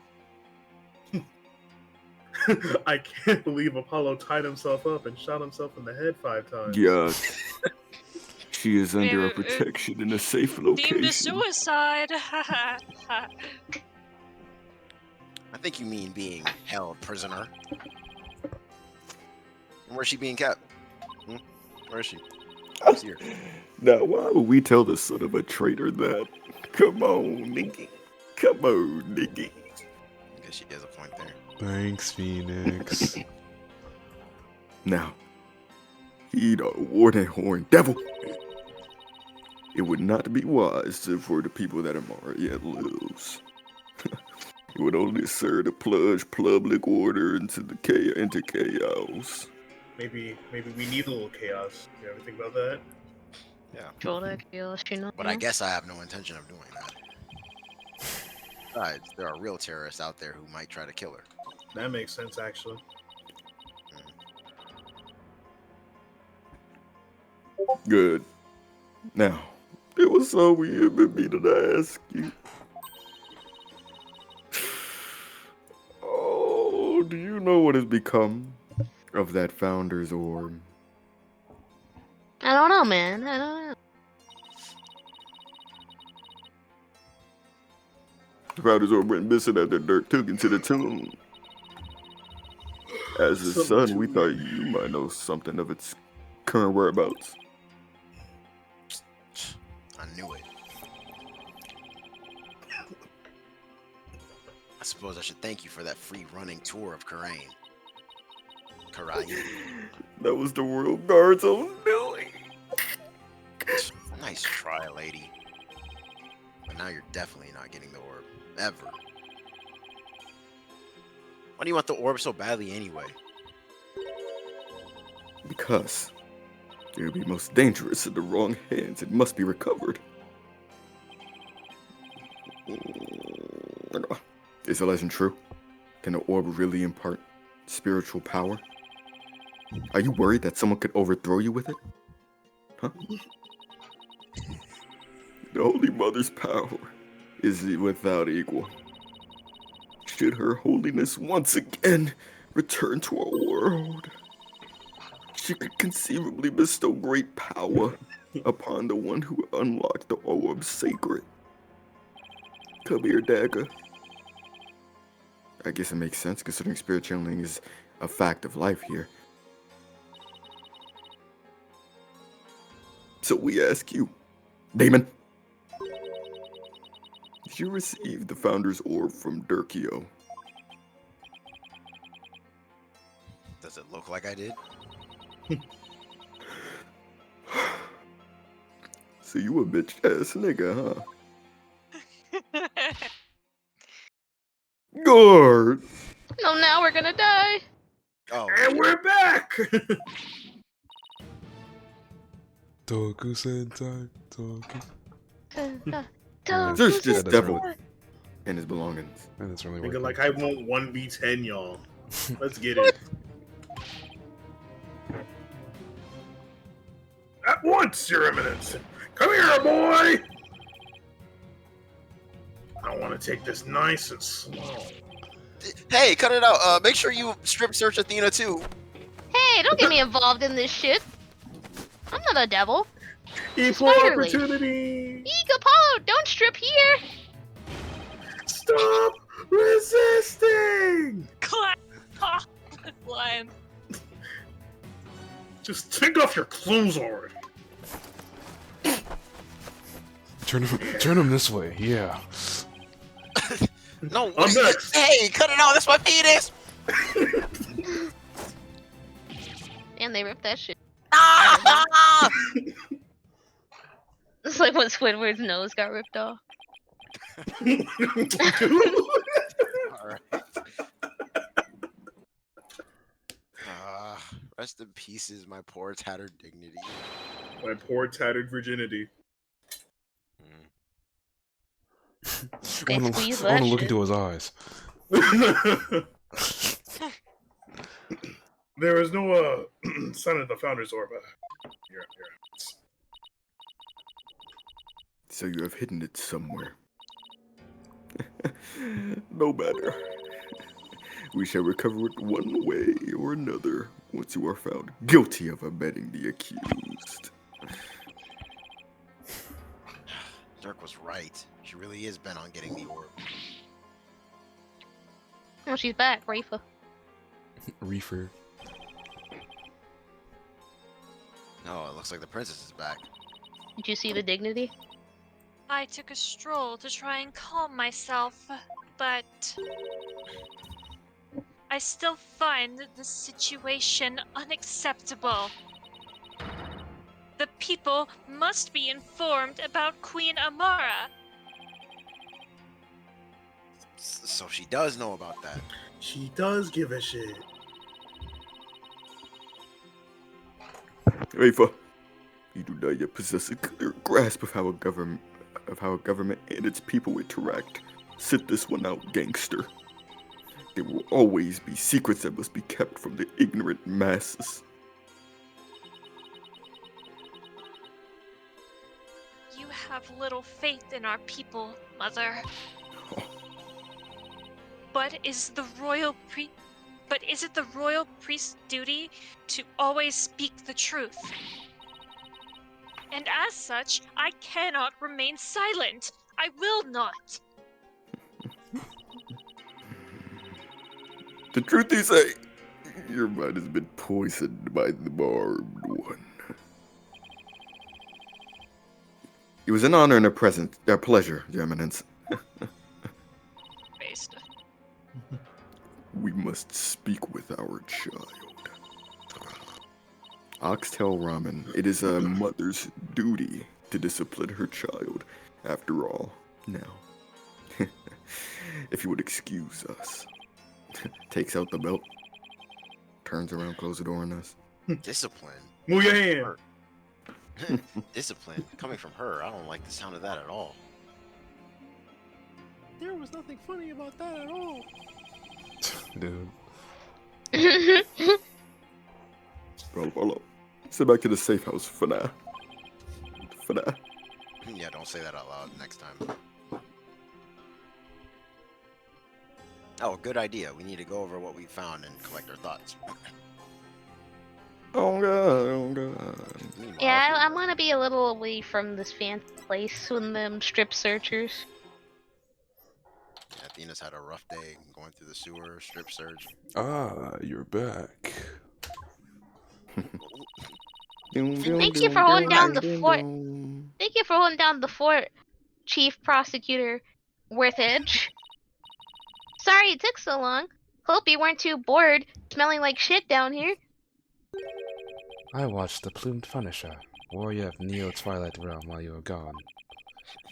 I can't believe Apollo tied himself up and shot himself in the head 5 times. Yeah. She is under Yeah, our protection in a safe location. Deemed a suicide. I think you mean being held prisoner. Where's she being kept? Where is she? I see her. Now, why would we tell the son of a traitor that? Come on, Nicky. Come on, Nicky. I guess she has a point there. Thanks, Phoenix. Now, heed our warning horn, devil. It would not be wise for the people that Amara yet lives. It would only serve to plunge public order into chaos. Maybe we need a little chaos. You ever think about that? Yeah. But I guess I have no intention of doing that. Besides, there are real terrorists out there who might try to kill her. That makes sense, actually. Good. Now, it was so weird of me to ask you. Oh, do you know what has become of that founder's orb? I don't know, man. I don't know. The founder's orb went missing after Dirk took into the tomb. As his Something son, we too thought weird. you might know something of its current whereabouts. I knew it. I suppose I should thank you for that free running tour of Karain. That was the Royal Guard's own doing. Nice try, lady. But now you're definitely not getting the orb. Ever. Why do you want the orb so badly anyway? Because it would be most dangerous in the wrong hands. It must be recovered. Is the legend true? Can the orb really impart spiritual power? Are you worried that someone could overthrow you with it? Huh? The Holy Mother's power is without equal. Should Her Holiness once again return to our world, she could conceivably bestow great power upon the one who unlocked the orb's sacred. Come here, dagger. I guess it makes sense considering spirit channeling is a fact of life here. So we ask you, Damon, did you receive the Founder's Orb from Durkio? Does it look like I did? So you a bitch ass nigga, huh? Guard! No, now we're gonna die. Oh, And we're back! Toku Sentai, Toku. Search this that's devil right. and his belongings. Man, that's really Thinking working. like I want 1v10, y'all. Let's get it. At once, Your Eminence! Come here, boy! I want to take this nice and slow. hey, cut it out. Make sure you strip search Athena too. Hey, don't get me involved in this shit. I'm not a devil. Equal Spiderly. opportunity! Eek, Apollo, don't strip here. Stop resisting! Clap off, lion. Just take off your clothes already. Turn him this way. Yeah. No, I'm wait, next. hey, cut it out. That's my penis. And they ripped that shit. Ah! It's like when Squidward's nose got ripped off. All right. Rest in pieces, my poor tattered dignity. My poor tattered virginity. They I squeeze want that to look shit. into his eyes. There is no son of the Founder's Orb. Here. So you have hidden it somewhere. No matter. We shall recover it one way or another once you are found guilty of abetting the accused. Dirk was right. She really is bent on getting the orb. Oh, she's back, Rafa. Reefer. No, it looks like the princess is back. Did you see the dignity? I took a stroll to try and calm myself, but I still find the situation unacceptable. The people must be informed about Queen Amara. So she does know about that. She does give a shit. Rafa, you do not yet possess a clear grasp of how a government and its people interact. Sit this one out, gangster. There will always be secrets that must be kept from the ignorant masses. You have little faith in our people, Mother. Oh. But is it the royal priest's duty to always speak the truth? And as such, I cannot remain silent. I will not. The truth is, your mind has been poisoned by the barbed one. It was an honor and a pleasure, Your Eminence. Based. We must speak with our child. Oxtail Ramen, it is a mother's duty to discipline her child. After all, now, if you would excuse us. Takes out the belt, turns around, closes the door on us. Discipline. Move your hand. Discipline coming from her. I don't like the sound of that at all. There was nothing funny about that at all. Dude. Follow. Sit back to the safe house for now. For now. Yeah, don't say that out loud next time. Oh, good idea. We need to go over what we found and collect our thoughts. Oh god, oh god. Meanwhile, Yeah, I want to be a little away from this fancy place with them strip searchers. yeah, Athena's had a rough day going through the sewer, strip search. Ah, you're back. Thank you for holding down the fort. Thank you for holding down the fort, Chief Prosecutor Worthedge. Sorry it took so long. Hope you weren't too bored smelling like shit down here. I watched the plumed Punisher. warrior of Neo Twilight Realm while you were gone.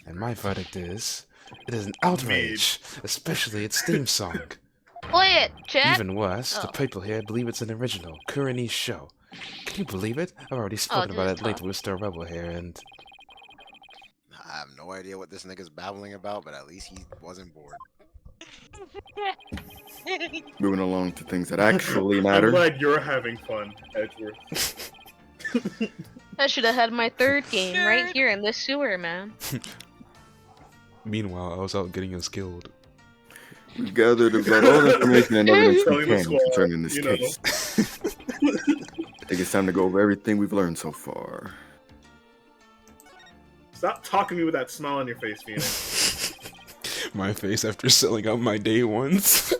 And my verdict is, it is an outrage, especially its theme song. Play it, chat. Even worse, the Oh. people here believe it's an original, Kurani's show. Can you believe it? I've already spoken about it just length talk. with Mr. Rebel here, and I have no idea what this nigga's babbling about, but at least he wasn't bored. Moving along to things that actually I'm matter. glad you're having fun, Edgeworth. I should have had my third game right Nerd. here in this sewer, man. meanwhile, I was out getting us killed. We've gathered about all the information and evidence we Telling the can squad, concerning this you know. case. I think it's time to go over everything we've learned so far. Stop talking to me with that smile on your face, Phoenix. My face after selling out my day ones.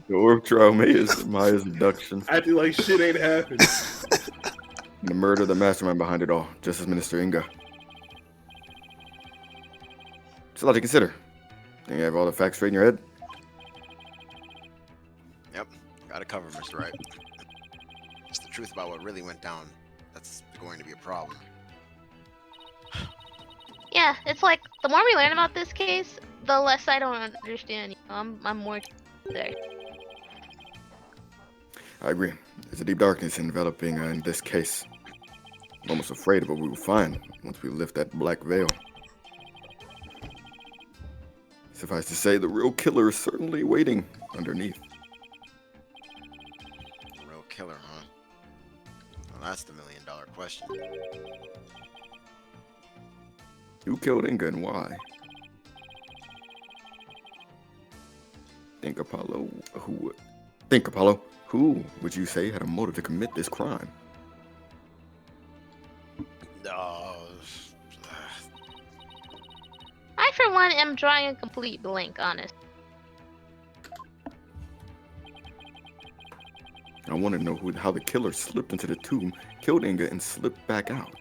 The orb trial is Maya's abduction. Acting like shit ain't happened. And the murder of the mastermind behind it all, Justice Minister Inga. It's a lot to consider. Think you have all the facts straight in your head? Yep, got it covered, Mr. Wright. It's the truth about what really went down. That's going to be a problem. Yeah, it's like the more we learn about this case, the less I don't understand. I'm more there. I agree. There's a deep darkness enveloping in this case. I'm almost afraid of what we will find once we lift that black veil. Suffice to say, the real killer is certainly waiting underneath. Real killer, huh? Well, that's the million-dollar question. Who killed Inga and why? Think Apollo. Who would you say had a motive to commit this crime? I, for one, am drawing a complete blank, honest. I want to know how the killer slipped into the tomb, killed Inga, and slipped back out.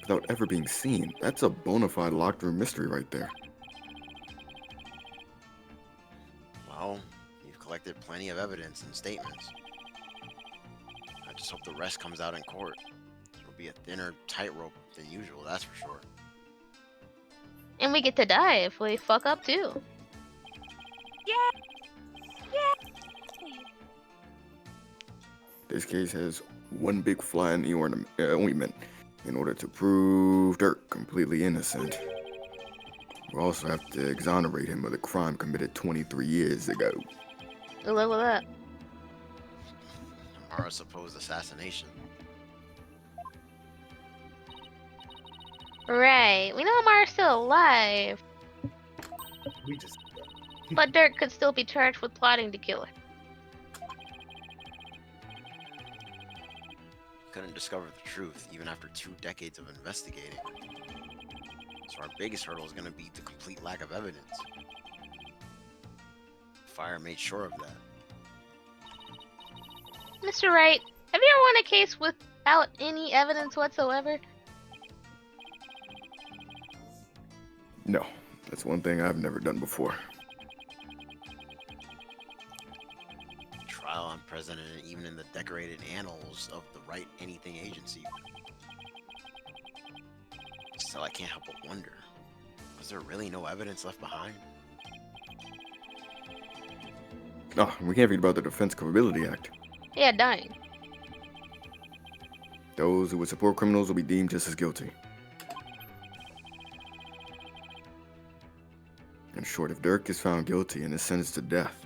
Without ever being seen. That's a bona fide locked room mystery right there. Well, you've collected plenty of evidence and statements. I just hope the rest comes out in court. It'll be a thinner tightrope than usual, that's for sure. And we get to die if we fuck up too. This case has one big fly in the ointment. In order to prove Dirk completely innocent, we also have to exonerate him of the crime committed 23 years ago. Good luck with that. Or a supposed assassination. Right. We know Amara's still alive, We just. but Dirk could still be charged with plotting to kill her. Couldn't discover the truth even after 2 decades of investigating. So our biggest hurdle is going to be the complete lack of evidence. Fire made sure of that. Mr. Wright, have you ever won a case without any evidence whatsoever? No, that's one thing I've never done before. Trial unprecedented even in the decorated annals of the Wright Anything Agency. Still, I can't help but wonder, was there really no evidence left behind? Oh, we can't forget about the Defense Capability Act. Yeah, dying. Those who would support criminals will be deemed just as guilty. In short, if Dirk is found guilty and is sentenced to death,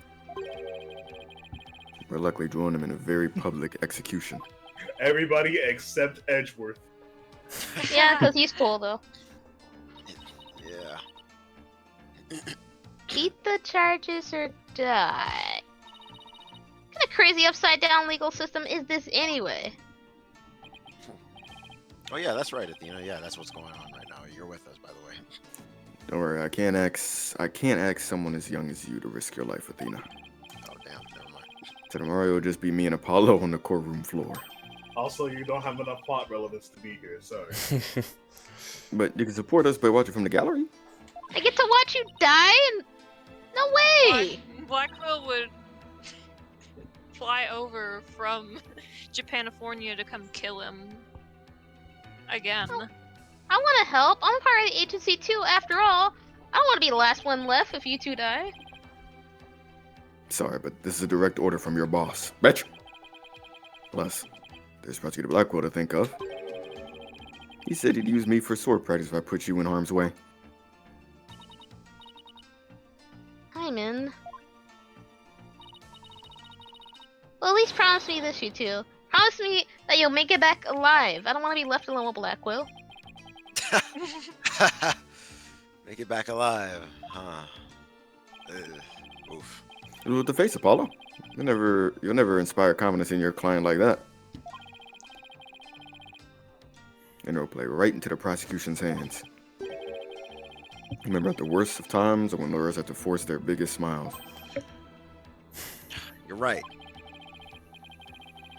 we're likely drawing him in a very public execution. Everybody except Edgeworth. Yeah, because he's cool though. Yeah. Beat the charges or die. What kind of crazy upside down legal system is this anyway? Oh yeah, that's right, Athena. Yeah, that's what's going on right now. You're with us, by the way. Don't worry, I can't ask someone as young as you to risk your life, Athena. Oh damn, never mind. So tomorrow it'll just be me and Apollo on the courtroom floor. Also, you don't have enough plot relevance to be here. Sorry. But you can support us by watching from the gallery. I get to watch you die? And no way! Black Quill would fly over from Japanifornia to come kill him again. I want to help. I'm part of the agency too, after all. I don't want to be the last one left if you two die. Sorry, but this is a direct order from your boss. Betcha. Plus, there's Prosecutor Blackwell to think of. He said he'd use me for sword practice if I put you in harm's way. Hyman. Well, at least promise me this, you two. Promise me that you'll make it back alive. I don't want to be left alone with Blackwell. Make it back alive, huh? Oof. With the face, Apollo. You'll never inspire confidence in your client like that. And it'll play right into the prosecution's hands. Remember, at the worst of times, when lawyers have to force their biggest smiles. You're right.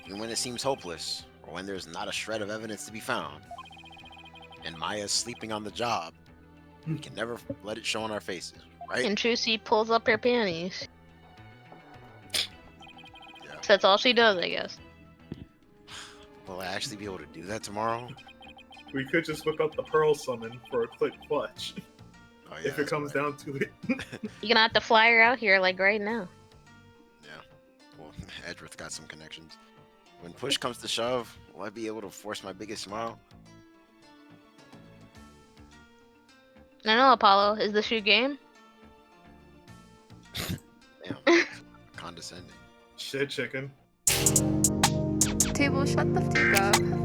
Even when it seems hopeless, or when there's not a shred of evidence to be found, and Maya's sleeping on the job, we can never let it show on our faces, right? And Trucy pulls up her panties. Yeah. So that's all she does, I guess. Will I actually be able to do that tomorrow? We could just whip up the Pearl Summon for a quick clutch. Oh, yeah, If it comes down to it. You're gonna have to fly her out here, like, right now. Yeah. Well, Edgeworth got some connections. When push comes to shove, will I be able to force my biggest smile? I know, Apollo. Is this your game? Damn. Condescending. Shit, chicken. Table, shut the fuck up.